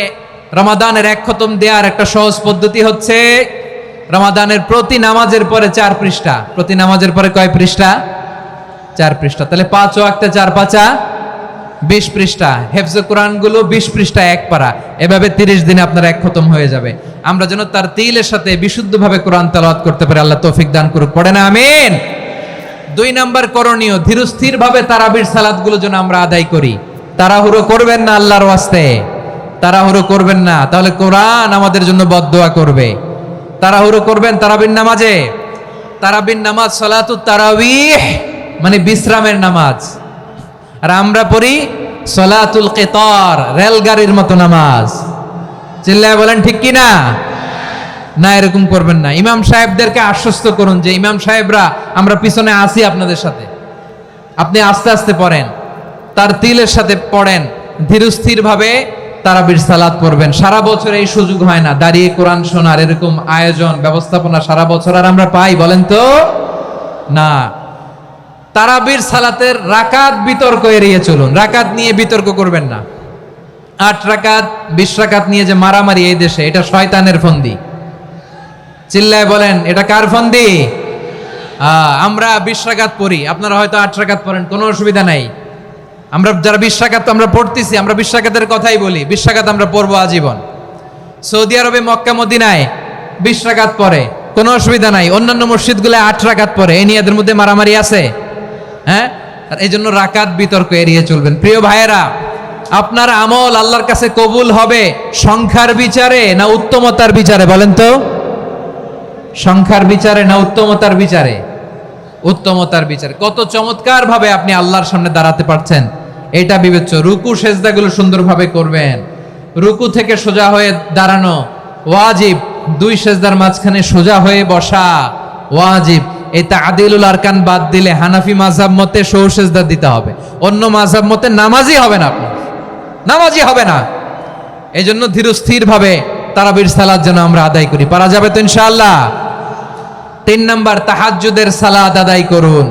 রমাদানের 1 খতম দেওয়ার একটা সহজ পদ্ধতি হচ্ছে রমাদানের প্রতি নামাজের পরে 4 পৃষ্ঠা। প্রতি নামাজের পরে কয় পৃষ্ঠা? 4 পৃষ্ঠা। তাহলে 5 ওয়াক্তে 4 পাঁচা 20 পৃষ্ঠা। হেফজ কোরআন গুলো 20 পৃষ্ঠা এক পারা, এভাবে 30 দিনে আপনার 1 খতম হয়ে যাবে। আমরা যেন তারতিলের সাথে বিশুদ্ধভাবে কোরআন তেলাওয়াত করতে পারি, আল্লাহ তৌফিক দান করুক। পড়েন আমিন। 2 নাম্বার করণীয়, ধীরস্থির ভাবে তারাবির সালাতগুলো যেন আমরা আদায় করি। তাড়াহুড়ো করবেন না, আল্লাহর ওয়াস্তে তাড়াহুড়ো করবেন না, তাহলে কোরআন আমাদের জন্য বদদোয়া করবে। তাড়াহুড়ো করবেন তারাবির নামাজে। তারাবির নামাজ সালাতুত তারাবিহ মানে বিশ্রামের নামাজ, আর আমরা পড়ি সালাতুল কিতার, রেলগাড়ির মতো নামাজ। চিল্লায় বলেন ঠিক কি না? না, এরকম করবেন না। ইমাম সাহেবদেরকে আশ্বস্ত করুন যে ইমাম সাহেবরা আমরা পিছনে আসি আপনাদের সাথে, আপনি আস্তে আস্তে পড়েন, তারতিলের সাথে পড়েন, ধীরস্থির ভাবে তারাবির সালাত পড়বেন। সারা বছর এই সুযোগ হয় না দাঁড়িয়ে কোরআন শোনার, এরকম আয়োজন ব্যবস্থাপনা সারা বছর আর আমরা পাই বলেন তো? না। তারাবির সালাতের রাকাত বিতর্ক এড়িয়ে চলুন, রাকাত নিয়ে বিতর্ক করবেন না। 8 রাকাত 20 রাকাত নিয়ে যে মারামারি এই দেশে, এটা শয়তানের ফন্দি। চিল্লায় বলেন এটা কার ফন্দি? আমরা 20 রাকাত পড়ি, আপনারা হয়তো 8 রাকাত পড়েন, কোনো অসুবিধা নাই। আমরা যারা 20 রাকাত আমরা পড়তেছি, আমরা 20 রাকাতের কথাই বলি, 20 রাকাত আমরা পড়বো আজীবন। সৌদি আরবে মক্কা মদিনায় 20 রাকাত পড়ে, কোনো অসুবিধা নাই। অন্যান্য মসজিদগুলোয় 8 রাকাত পড়ে, এই নিয়ে এদের মধ্যে মারামারি আছে? হ্যাঁ, আর এই জন্য রাকাত বিতর্ক এড়িয়ে চলবেন। প্রিয় ভাইয়েরা, আপনার আমল আল্লাহর কাছে কবুল হবে সংখ্যার বিচারে না উত্তমতার বিচারে? বলেন তো, সংখ্যার বিচারে না উত্তমতার বিচারে? উত্তমতার বিচারে। কত চমৎকার ভাবে আপনি আল্লাহর সামনে দাঁড়াতে পারছেন এটা বিবেচ্য। রুকু সেজদাগুলো সুন্দরভাবে করবেন, রুকু থেকে সোজা হয়ে দাঁড়ানো ওয়াজিব, 2 সেজদার মাঝখানে সোজা হয়ে বসা ওয়াজিব, এই তা'দীলুল আরকান বাদ দিলে হানাফি মাযহাব মতে সহু সিজদা দিতে হবে, অন্য মাযহাব মতে নামাজই হবে না, আপনার নামাজই হবে না। এই জন্য ধীরস্থির ভাবে তারাবির সালাত যেন আমরা আদায় করি। পারা যাবে তো ইনশাআল্লাহ? 3 নাম্বার, তাহাজ্জুদের সালাত আদায় করুন।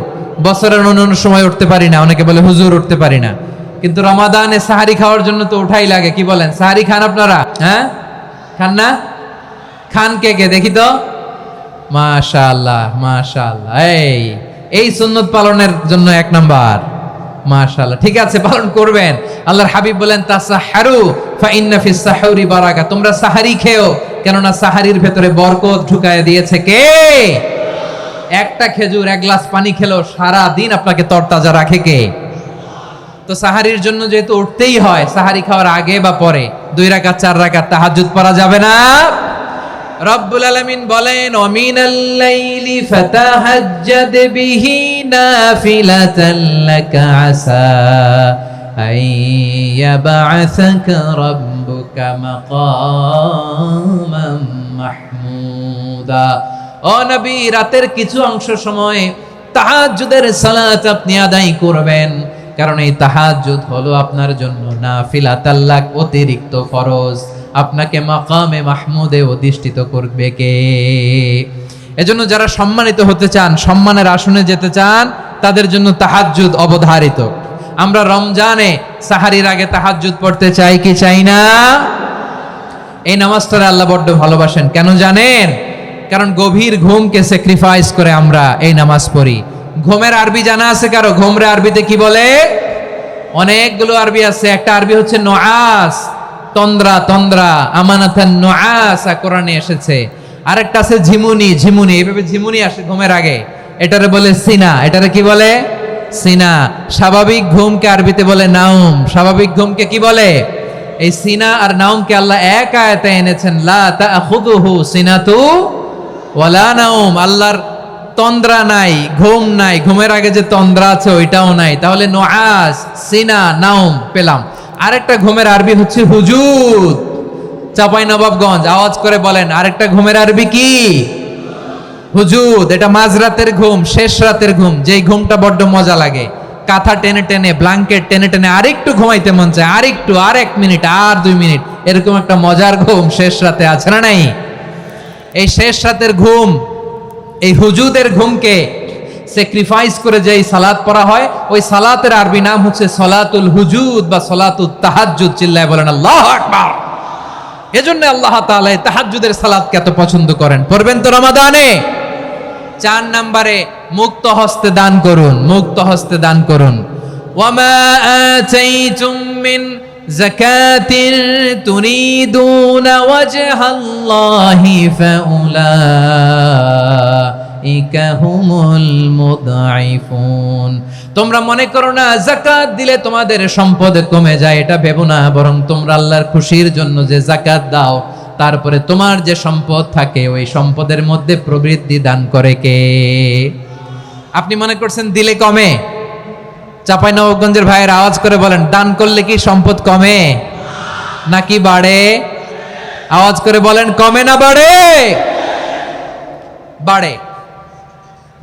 বছরের অন্য সময় উঠতে পারি না, অনেকে বলে হুজুর উঠতে পারি না, কিন্তু রমাদানে সাহারি খাওয়ার জন্য তো উঠাই লাগে। কি বলেন, সাহারি খান আপনারা? হ্যাঁ, খান না? খান কে কে দেখি তো? মাশাআল্লাহ মাশাআল্লাহ। এই সুন্নত পালনের জন্য 1 নাম্বার। মাশাআল্লাহ, ঠিক আছে, পালন করবেন। আল্লাহর হাবিব বলেন তাসাহহারু ফা ইন্না ফিস সাহুরি বারাকা, তোমরা সাহারি খেও, কেননা সাহারির ভেতরে বরকত ঢুকায় দিয়েছে কে? একটা খেজুর, 1 গ্লাস পানি খেলো সারা দিন আপনাকে তরতাজা রাখে কে? তো সাহারির জন্য যেহেতু উঠতেই হয়, সাহারি খাওয়ার আগে বা পরে 2 রাকাত 4 রাকাত তাহাজ্জুদ পড়া যাবে না? রব্বুল আলামিন বলেন ওয়ামিনাল লাইলি ফাতাহাজ্জাদ বিহি নাফিলাতান লাকা আসা আইয়াবআসাকা রাব্বুকা মাকামান মাহমুদা। ও নবী, রাতের কিছু অংশ সময় তাহাজ্জুদের সালাত আপনি আদায় করবেন, কারণ এই তাহাজ্জুদ হলো আপনার জন্য নাফিলাতাল লাক, অতিরিক্ত ফরজ। আপনাকে মাকামে মাহমুদে অধিষ্ঠিত করবে কে? এজন্য যারা সম্মানিত হতে চান, সম্মানের আসনে যেতে চান, তাদের জন্য তাহাজ্জুদ অবধারিত। আমরা রমজানে সাহারির আগে তাহাজ্জুদ পড়তে চাই কি চাই না? এই নামাজটা আল্লাহ বড্ড ভালোবাসেন। কেন জানেন? কারণ গভীর ঘুমকে স্যাক্রিফাইস করে আমরা এই নামাজ পড়ি। ঘুমের আরবি জানা আছে কারো? ঘুমরে আরবিতে কি বলে? অনেকগুলো আরবি আছে। একটা আরবি হচ্ছে নুআস, তন্দ্রা, তন্দ্রা, আমানাতান নুআসা কোরআনে এসেছে। আরেকটা আছে ঝিমুনি, ঝিমুনি, এইভাবে ঝিমুনি আসে ঘুমের আগে, এটারে বলে সিনা। এটারে কি বলে? সিনা। স্বাভাবিক ঘুমকে আরবিতে বলে নাউম। স্বাভাবিক ঘুমকে কি বলে? এই সিনা আর নাউমকে আল্লাহ এক আয়াতে এনেছেন, লা তাখুযুহু সিনাতু ওয়ালা নাউম। আল্লাহর তন্দ্রা নাই, ঘুম নাই, ঘুমের আগে যে তন্দ্রা আছে ওইটাও নাই। তাহলে নুআস, সিনা, নাউম পেলাম। আরেকটা ঘুমের আরবি হচ্ছে হুজুদ। চাঁপাইনবাবগঞ্জ আওয়াজ করে বলেন, আরেকটা ঘুমের আরবি কি? হুজুদ। এটা মাঝরাতের ঘুম, শেষ রাতের ঘুম, যেই ঘুমটা বড্ড মজা লাগে। কাঁথা টেনে টেনে, ব্ল্যাঙ্কেট টেনে টেনে আরেকটু ঘুমাইতে মন চায়, আরেকটু, আর 1 মিনিট, আর 2 মিনিট, এরকম একটা মজার ঘুম শেষ রাতে আছে না নাই? এই শেষ রাতের ঘুম, এই হুজুদের ঘুমকে স্যাক্রিফাইস করে যে সালাত পড়া হয়, ওই সালাতের আরবি নাম হচ্ছে সলাতুল হুজুদ বা সলাতুত তাহাজ্জুদ। চিল্লায় বলেন আল্লাহু আকবার। এজন্য আল্লাহ তাআলা তাহাজ্জুদের সালাতকে এত পছন্দ করেন। পড়বেন তো রমাদানে? 4 নম্বরে মুক্ত হস্তে দান করুন, মুক্ত হস্তে দান করুন। ওয়ামা আতাইতুম মিন যাকাতিন তুরিদুনা ওয়াজহাল্লাহি ফাউলাইকা হুমুল মুদঈফুন। তোমরা মনে করো না যাকাত দিলে তোমাদের সম্পদ কমে যায়, এটা ভেবো না, বরং তোমরা আল্লাহর খুশির জন্য যে যাকাত দাও, তারপরে তোমার যে সম্পদ থাকে ওই সম্পদের মধ্যে প্রবৃদ্ধি দান করে কে? আপনি মনে করছেন দিলে কমে? চাঁপাইনবাবগঞ্জের ভাইয়ের আওয়াজ করে বলেন, দান করলে কি সম্পদ কমে নাকি বাড়ে? আওয়াজ করে বলেন, কমে না বাড়ে? বাড়ে।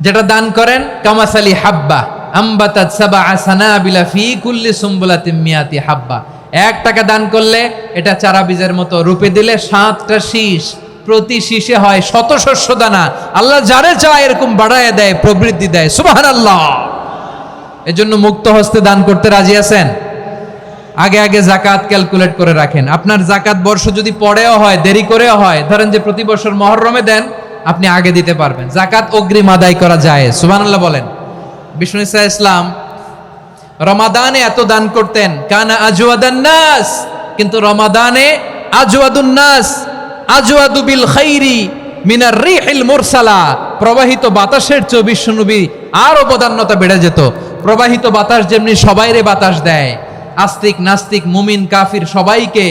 যেটা দান করেন, কামাসালি হাব্বা আম্বাতাত সাবআ সানাবিলা ফি কুল্লি সুম্বুলাতিন মিয়াতি হাব্বা। 1 টাকা দান করলে এটা চারা বীজের মতো, রূপে দিলে 7টা শীষ, প্রতি শীষে হয় 100 শস্য দানা। আল্লাহ যারে চায় এরকম বাড়ায় দেয়, প্রবৃদ্ধি দেয়। সুবহানাল্লাহ। এজন্য মুক্ত হস্তে দান করতে রাজি আছেন? আগে আগে যাকাত ক্যালকুলেট করে রাখেন। আপনার যাকাত বর্ষ যদি পরেও হয়, দেরি করেও হয়, ধরেন যে প্রতি বছর মুহররমে দেন, আপনি আগে দিতে পারবেন। যাকাত অগ্রিম আদায় করা যায়। সুবহানাল্লাহ বলেন। বিষ্ণু ইসা ইসলাম রমাদানে এত দান করতেন, কানা আজওয়াদান নাস, কিন্তু রমাদানে আজওয়াদুন নাস আজওয়াদু বিল খাইরি মিনার রিহিল মুরসালা। প্রবাহিত বাতাসের চেয়ে বিশ্বনবী আর অবদান্যতা বেড়ে যেত। প্রবাহিত বাতাস যেমনি সবাইরে বাতাস দেয়, আস্তিক নাস্তিক মুমিন কাফির সবাইকে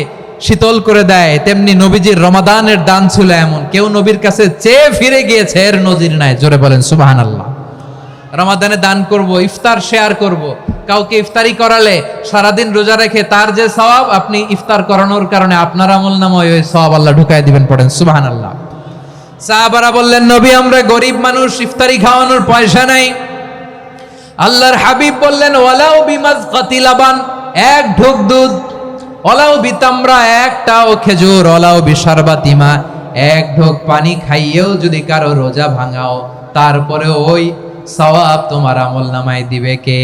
শীতল করে দেয়, তেমনি নবীজির রমাদানের দান ছিল এমন, কেউ নবীর কাছে চেয়ে ফিরে গিয়েছে এর নজির নাই। জোরে বলেন সুবহানাল্লাহ। রমাদানে দান করব, ইফতার শেয়ার করব। কাউকে ইফতারি করালে সারাদিন রোজা রেখে তার যে সওয়াব, আপনি ইফতার করানোর কারণে আপনার আমল নামায় ওই সওয়াব আল্লাহ ঢুকায় দিবেন। পড়েন সুবহানাল্লাহ। সাহাবারা বললেন, নবী আমরা গরিব মানুষ, ইফতারি খাওয়ানোর পয়সা নাই। আল্লাহর হাবিব বললেন, ওয়ালাউ বিমাজকাতি লাবান, এক ঢোক দুধ, ওয়ালাউ বিতামরা, একটাও খেজুর, ওয়ালাউ বিশারবাতিমা, এক ঢোক পানি খাইয়েও যদি কারো রোজা ভাঙাও, তারপরে ওই সওয়াব তোমার আমলনামায় দিবে কে?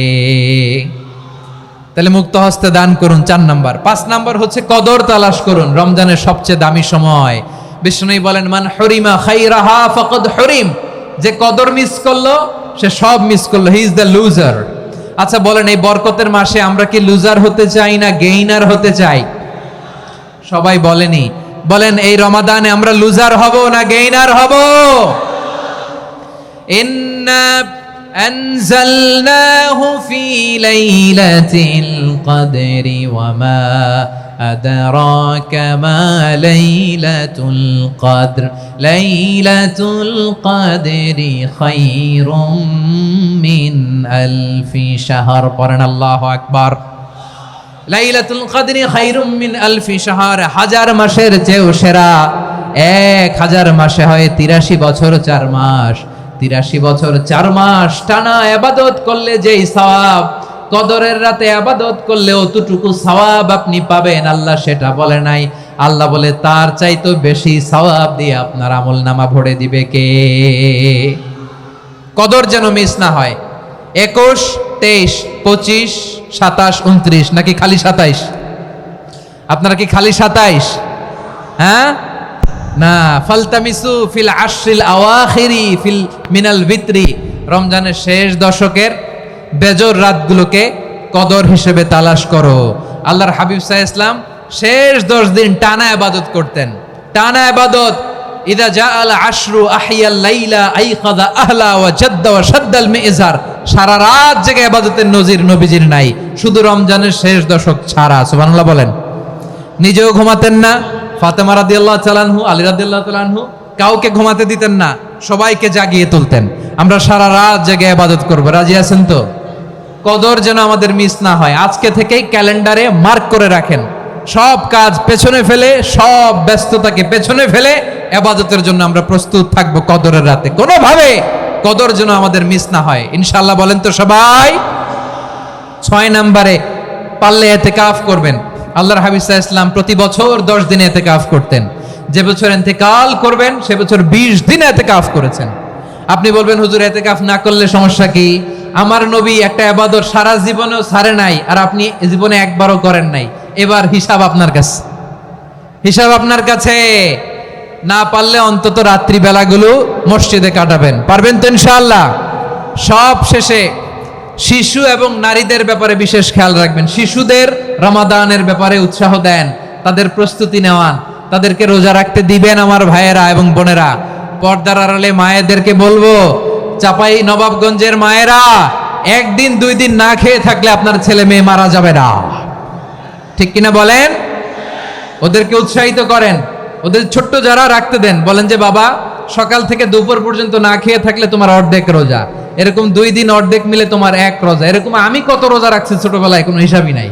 তাহলে মুক্ত হস্তে দান করুন, 4 নাম্বার। 5 নাম্বার হচ্ছে কদর তালাশ করুন, রমজানের সবচেয়ে দামি সময়। বিষ্ণু বলেন, মান হরিমা খাইরাহা ফাকাদ হরিম, যে কদর মিস করলো সে সব মিস করলো, হি ইজ দ্য লুজার। আচ্ছা বলেন, এই বরকতের মাসে আমরা কি লুজার হতে চাই না গেইনার হতে চাই? সবাই বলেনি, বলেন এই রমাদানে আমরা লুজার হব না গেইনার হব? ইন্না আনজালনাহু ফি লাইলাতিল কদরি ওয়া মা আদরাকা মা লাইলাতুল কদর, লাইলাতুল কদরি খায়রুম মিন আলফি শাহর। পড়েন আল্লাহু আকবার। লাইলাতুল কদরি খায়রুম মিন আলফি শাহর, 1000 মাসের চেয়েও সেরা। 1000 মাসে হয় 83 বছর 4 মাস। 83 বছর 4 মাস টানা ইবাদত করলে যেই সওয়াব, কদরের রাতে ইবাদত করলে অতটুকু সওয়াব আপনি পাবেন, আল্লাহ সেটা বলে নাই। আল্লাহ বলে তার চাইতে বেশি সওয়াব দিয়ে আপনার আমলনামা ভরে দিবে কে? কদর যেন মিস না হয়। 21, 23, 25, 27, 29 নাকি খালি 27? আপনারা কি খালি 27? হ্যাঁ না, ফালতামিসু ফিল আশরিল আওয়াখিরি ফিল মিনাল ভিতরি, রমজানের শেষ দশকের বেজর রাতগুলোকে কদর হিসেবে তালাশ করো। আল্লাহর হাবিব সাল্লাল্লাহু আলাইহি ওয়াসাল্লাম শেষ 10 দিন টানা ইবাদত করতেন, টানা ইবাদত। ইদা জাআল আশরু আহিয়াল লাইলা আইকাযা আহলা ওয়া জাদ্দা ওয়া শাদ্দাল মিজার, সারা রাত জেগে ইবাদতের নজির নবীজির নাই, শুধু রমজানের শেষ দশক ছাড়া। সুবহানাল্লাহ বলেন। নিজেও ঘুমাতেন না, ফাতেমা রাদিয়াল্লাহু তাআলা আনহু, আলী রাদিয়াল্লাহু তাআলা আনহু কাউকে ঘুমাতে দিতেন না, সবাইকে জাগিয়ে তুলতেন। আমরা সারা রাত জেগে ইবাদত করব, রাজি আছেন তো? কদর যেন আমাদের মিস না হয়। আজকে থেকেই ক্যালেন্ডারে মার্ক করে রাখেন, সব কাজ পেছনে ফেলে, সব ব্যস্ততাকে পেছনে ফেলে ইবাদতের জন্য আমরা প্রস্তুত থাকবো কদরের রাতে। কোনোভাবে কদর যেন আমাদের মিস না হয়, ইনশাআল্লাহ। বলেন তো সবাই? 6 নম্বরে পারলে ইতিকাফ করবেন। আল্লাহর হাবিব সাল্লাল্লাহু আলাইহি ওয়াসাল্লাম প্রতি বছর 10 দিন ইতিকাফ করতেন। যে বছর ইন্তেকাল করবেন সে বছর 20 দিন ইতিকাফ করেছেন। আপনি বলবেন, হুজুর ইতিকাফ না করলে সমস্যা কি? আমার নবী একটা ইবাদত সারা জীবনেও ছাড়ে নাই, আর আপনি জীবনে একবারও করেন নাই। এবার হিসাব আপনার কাছে, হিসাব আপনার কাছে। না পারলে অন্তত রাত্রি বেলাগুলো মসজিদে কাটাবেন, পারবেন তো ইনশাআল্লাহ? সব শেষে শিশু এবং নারীদের ব্যাপারে বিশেষ খেয়াল রাখবেন। শিশুদের রমাদানের ব্যাপারে উৎসাহ দেন, তাদের প্রস্তুতি নেওয়ান, তাদেরকে রোজা রাখতে দিবেন। আমার ভাইয়েরা এবং বোনেরা, পর্দার আড়ালে মায়েদেরকে বলবো, চাপাই নবাবগঞ্জের মায়েরা, 1 দিন 2 দিন না খেয়ে থাকলে আপনার ছেলে মেয়ে মারা যাবে না, ঠিক কিনা বলেন? ওদেরকে উৎসাহিত করেন, ওদের ছোট্ট যারা রাখতে দেন, বলেন যে বাবা সকাল থেকে দুপুর পর্যন্ত না খেয়ে থাকলে তোমার অর্ধেক রোজা, এরকম 2 দিন অর্ধেক মিলে তোমার 1 রোজা। এরকম আমি কত রোজা রাখছি ছোটবেলায়, কোনো হিসাবই নাই।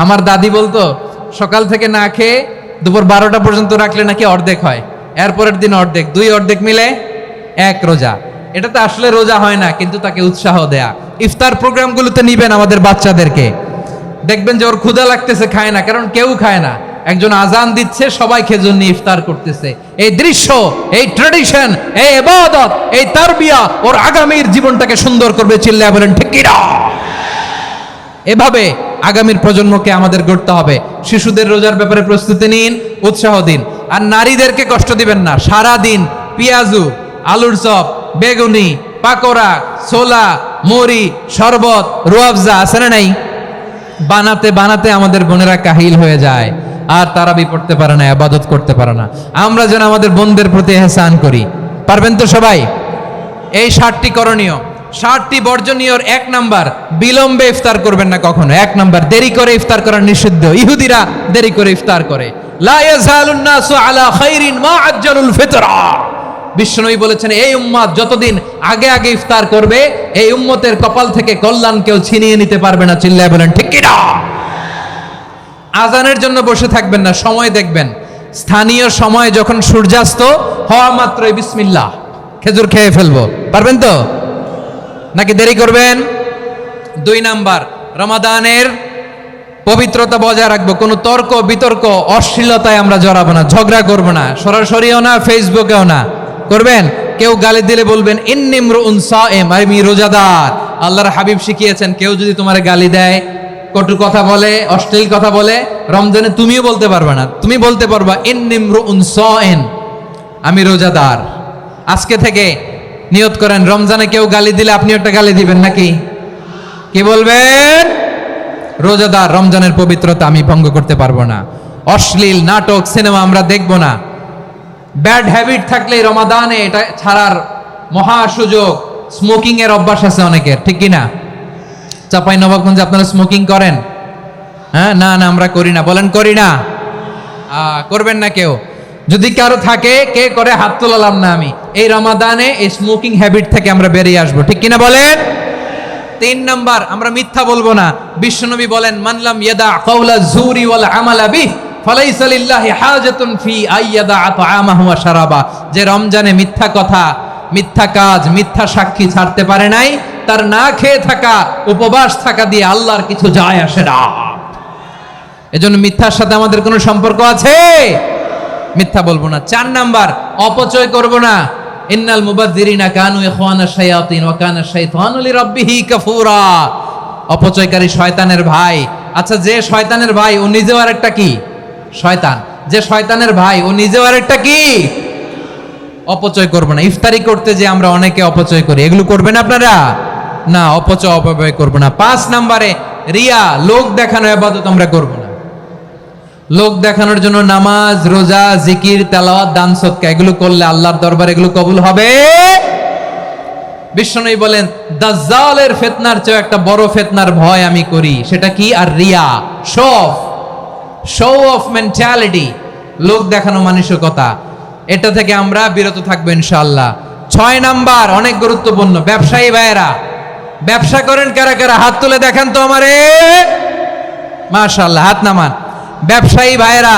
আমার দাদি বলতো সকাল থেকে না খেয়ে দুপুর 12টা পর্যন্ত রাখলে নাকি অর্ধেক হয়, এরপরের দিন অর্ধেক, 2 অর্ধেক মিলে 1 রোজা। এটা তো আসলে রোজা হয় না, কিন্তু তাকে উৎসাহ দেয়া। ইফতার প্রোগ্রামগুলোতে নিবেন আমাদের বাচ্চাদেরকে, দেখবেন যে ওর ক্ষুধা লাগতেছে, খায় না, কারণ কেউ খায় না। একজন আজান দিচ্ছে, সবাই খেজুর নিয়ে ইফতার করতেছে। এই দৃশ্য, এই ট্র্যাডিশন, এই ইবাদত, এই তারবিয়া ওর আগামীর জীবনটাকে সুন্দর করবে। চিল্লায় বলেন ঠিক কি না? এভাবে আগামীর প্রজন্মকে আমাদের গড়তে হবে। শিশুদের রোজার ব্যাপারে প্রস্তুতি নিন, উৎসাহ দিন। আর নারীদেরকে কষ্ট দিবেন না। সারা দিন পেঁয়াজু, আলুর চপ, বেগুনি, পাকোড়া, ছোলা, মুড়ি, শরবত, রুয়াবজা আছে না নাই? বানাতে বানাতে আমাদের বোনেরা কাহিল হয়ে যায়, আর তারাবি পড়তে পারে না, ইবাদত করতে পারে না। আমরা যেন আমাদের বোনদের প্রতি ইহসান করি, পারবেন তো সবাই? এই 7টি করণীয়, 7টি বর্জনীয়র 1 নাম্বার, বিলম্বে ইফতার করবেন না কখনো। 1 নাম্বার, দেরি করে ইফতার করা নিষিদ্ধ। ইহুদিরা দেরি করে ইফতার করে। লা ইয়াজালুন নাসু আলা খাইরিন মা আজ্জালুল ফিতরা। বিশ্বনবী বলেছেন, এই উম্মত যতদিন আগে আগে ইফতার করবে, এই উম্মতের কপাল থেকে কল্যাণ কেউ ছিনিয়ে নিতে পারবে না। চিল্লায় বলেন ঠিক কি না? আজানের জন্য বসে থাকবেন না, সময় দেখবেন। স্থানীয় সময় যখন সূর্যাস্ত হওয়া মাত্রই বিসমিল্লাহ খেজুর খেয়ে ফেলবো, পারবেন তো নাকি দেরি করবেন? 2 নাম্বার, রমাদানের পবিত্রতা বজায় রাখবো, কোনো তর্ক বিতর্ক অশ্লীলতায় আমরা জড়াবো না, ঝগড়া করবো না, সরাসরিও না, ফেসবুকেও না। করবেন? কেউ গালি দিলে বলবেন ইন্নী ইমরুউন সায়েম, আমি রোজাদার। আল্লাহর হাবিব শিখিয়েছেন কেউ যদি তোমার গালি দেয়, কটু কথা বলে, অশ্লীল কথা বলে, রমজানে তুমিও বলতে পারবে না, তুমি বলতে পারবা ইন্নী ইমরুউন সায়েম, আমি রোজাদার। আজকে থেকে নিয়ত করেন, রমজানে কেউ গালি দিলে আপনি একটা গালি দিবেন নাকি? কি বলবেন? রোজাদার, রমজানের পবিত্রতা আমি ভঙ্গ করতে পারবো না। অশ্লীল নাটক সিনেমা আমরা দেখবো না। ব্যাড হ্যাবিট থাকলে রমাদানে এটা ছাড়ার মহা সুযোগ। স্মোকিং এর অভ্যাস আছে অনেকের, ঠিক কি না? চাপাই নবাবগঞ্জে আপনারা স্মোকিং করেন? হ্যাঁ, না না আমরা করি না, বলেন করি না। করবেন না কেউ? যদি কারো থাকে, কে করে হাত তোলালাম না আমি। এই রমাদানে এই স্মোকিং হ্যাবিট থেকে আমরা বেরিয়ে আসবো, ঠিক কিনা বলেন? 3 নাম্বার, আমরা মিথ্যা বলবো না। বিশ্বনবী বলেন মানলাম ইয়াদা কাওলা যুরি ওয়াল আমালা বিহি ফালাইসা লিল্লাহি হাজাতুন ফি আইয়াদা তাআমাহু ওয়া শারাবা। যে রমজানে মিথ্যা কথা, মিথ্যা কাজ, মিথ্যা সাক্ষী ছাড়তে পারে নাই, তার না খেয়ে থাকা, উপবাস থাকা দিয়ে আল্লাহর কিছু যায় আসে না। এজন্য মিথ্যার সাথে আমাদের কোনো সম্পর্ক আছে? মিথ্যা বলবো না। 4 নাম্বার, অপচয় করব না। ইন্নাল মুবাযযিরিনা কানু ইখওয়ানাশ শায়াতিন ওয়া কানা শাইতানু লিরাব্বিহি কাফুরা। অপচয়কারী শয়তানের ভাই। আচ্ছা, যে শয়তানের ভাই ও নিজেও আরেকটা কি? শয়তান। যে শয়তানের ভাই ও নিজেও আরেকটা কি? অপচয় করব না। ইফতারি করতে যে আমরা অনেকে অপচয় করি, এগুলো করবেন আপনারা? না, অপচয় অপব্যয় করব না। 5 নম্বরে, রিয়া, লোক দেখানো ইবাদত আমরা করব না। লোক দেখানোর জন্য নামাজ, রোজা, জিকির, তেলাওয়াত, দান সদকা এগুলো করলে আল্লাহর দরবারে এগুলো কবুল হবে? বিশ্বনবী বলেন দাজ্জালের ফিতনার চেয়ে একটা বড় ফিতনার ভয় আমি করি, সেটা কি? আর রিয়া, শো অফ মেন্টালিটি, লোক দেখানো মানসিকতা। এটা থেকে আমরা বিরত থাকবো ইনশাআল্লাহ। 6 নাম্বার, অনেক গুরুত্বপূর্ণ। ব্যবসায়ী ভাইয়েরা, ব্যবসা করেন কারা কারা? হাত তুলে দেখেন তো আমারে। মাশাআল্লাহ, হাত নামান। ব্যবসায়ী ভাইয়েরা,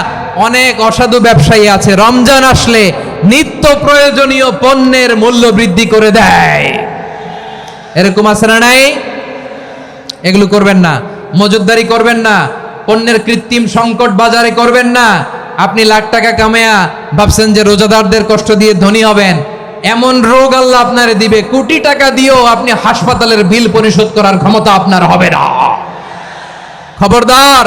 অনেক অসাধু ব্যবসায়ী আছে, রমজান আসলে নিত্য প্রয়োজনীয় পণ্যের মূল্য বৃদ্ধি করে দেয়। এরকম আছে না নাই? এগুলো করবেন না। মজুদদারি করবেন না। পণ্যের কৃত্রিম সংকট বাজারে করবেন না। আপনি লাখ টাকা কামায়া ভাবছেন যে রোজাদারদের কষ্ট দিয়ে ধনী হবেন, এমন রোগ আল্লাহ আপনারে দিবে, কোটি টাকা দিয়েও আপনি হাসপাতালের বিল পরিশোধ করার ক্ষমতা আপনার হবে না। খবরদার।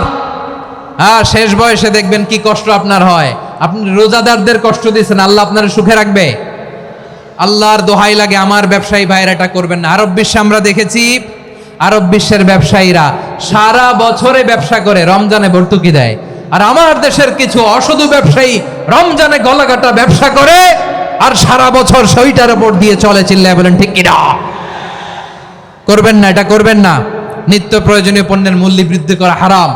শেষ বয়সে দেখবেন কি কষ্ট আপনার হয়। আপনি রোজাদারদের কষ্ট দিয়েছেন, আল্লাহ আপনার সুখে রাখবে? আল্লাহর দোহাই লাগে, আমার ব্যবসায়ী ভাইয়েরা এটা করবেন না। আরব বিশ্বে আমরা দেখেছি, আরব বিশ্বের ব্যবসায়ীরা সারা বছরে ব্যবসা করে, রমজানে ভর্তুকি দেয়। আর আমার দেশের কিছু অসাধু ব্যবসায়ী রমজানে গলাকাটা ব্যবসা করে আর সারা বছর সইটার উপর দিয়ে চলে। চিল্লায় বলেন ঠিক কিনা? করবেন না, এটা করবেন না। নিত্য প্রয়োজনীয় পণ্যের মূল্য বৃদ্ধি করা হারাম।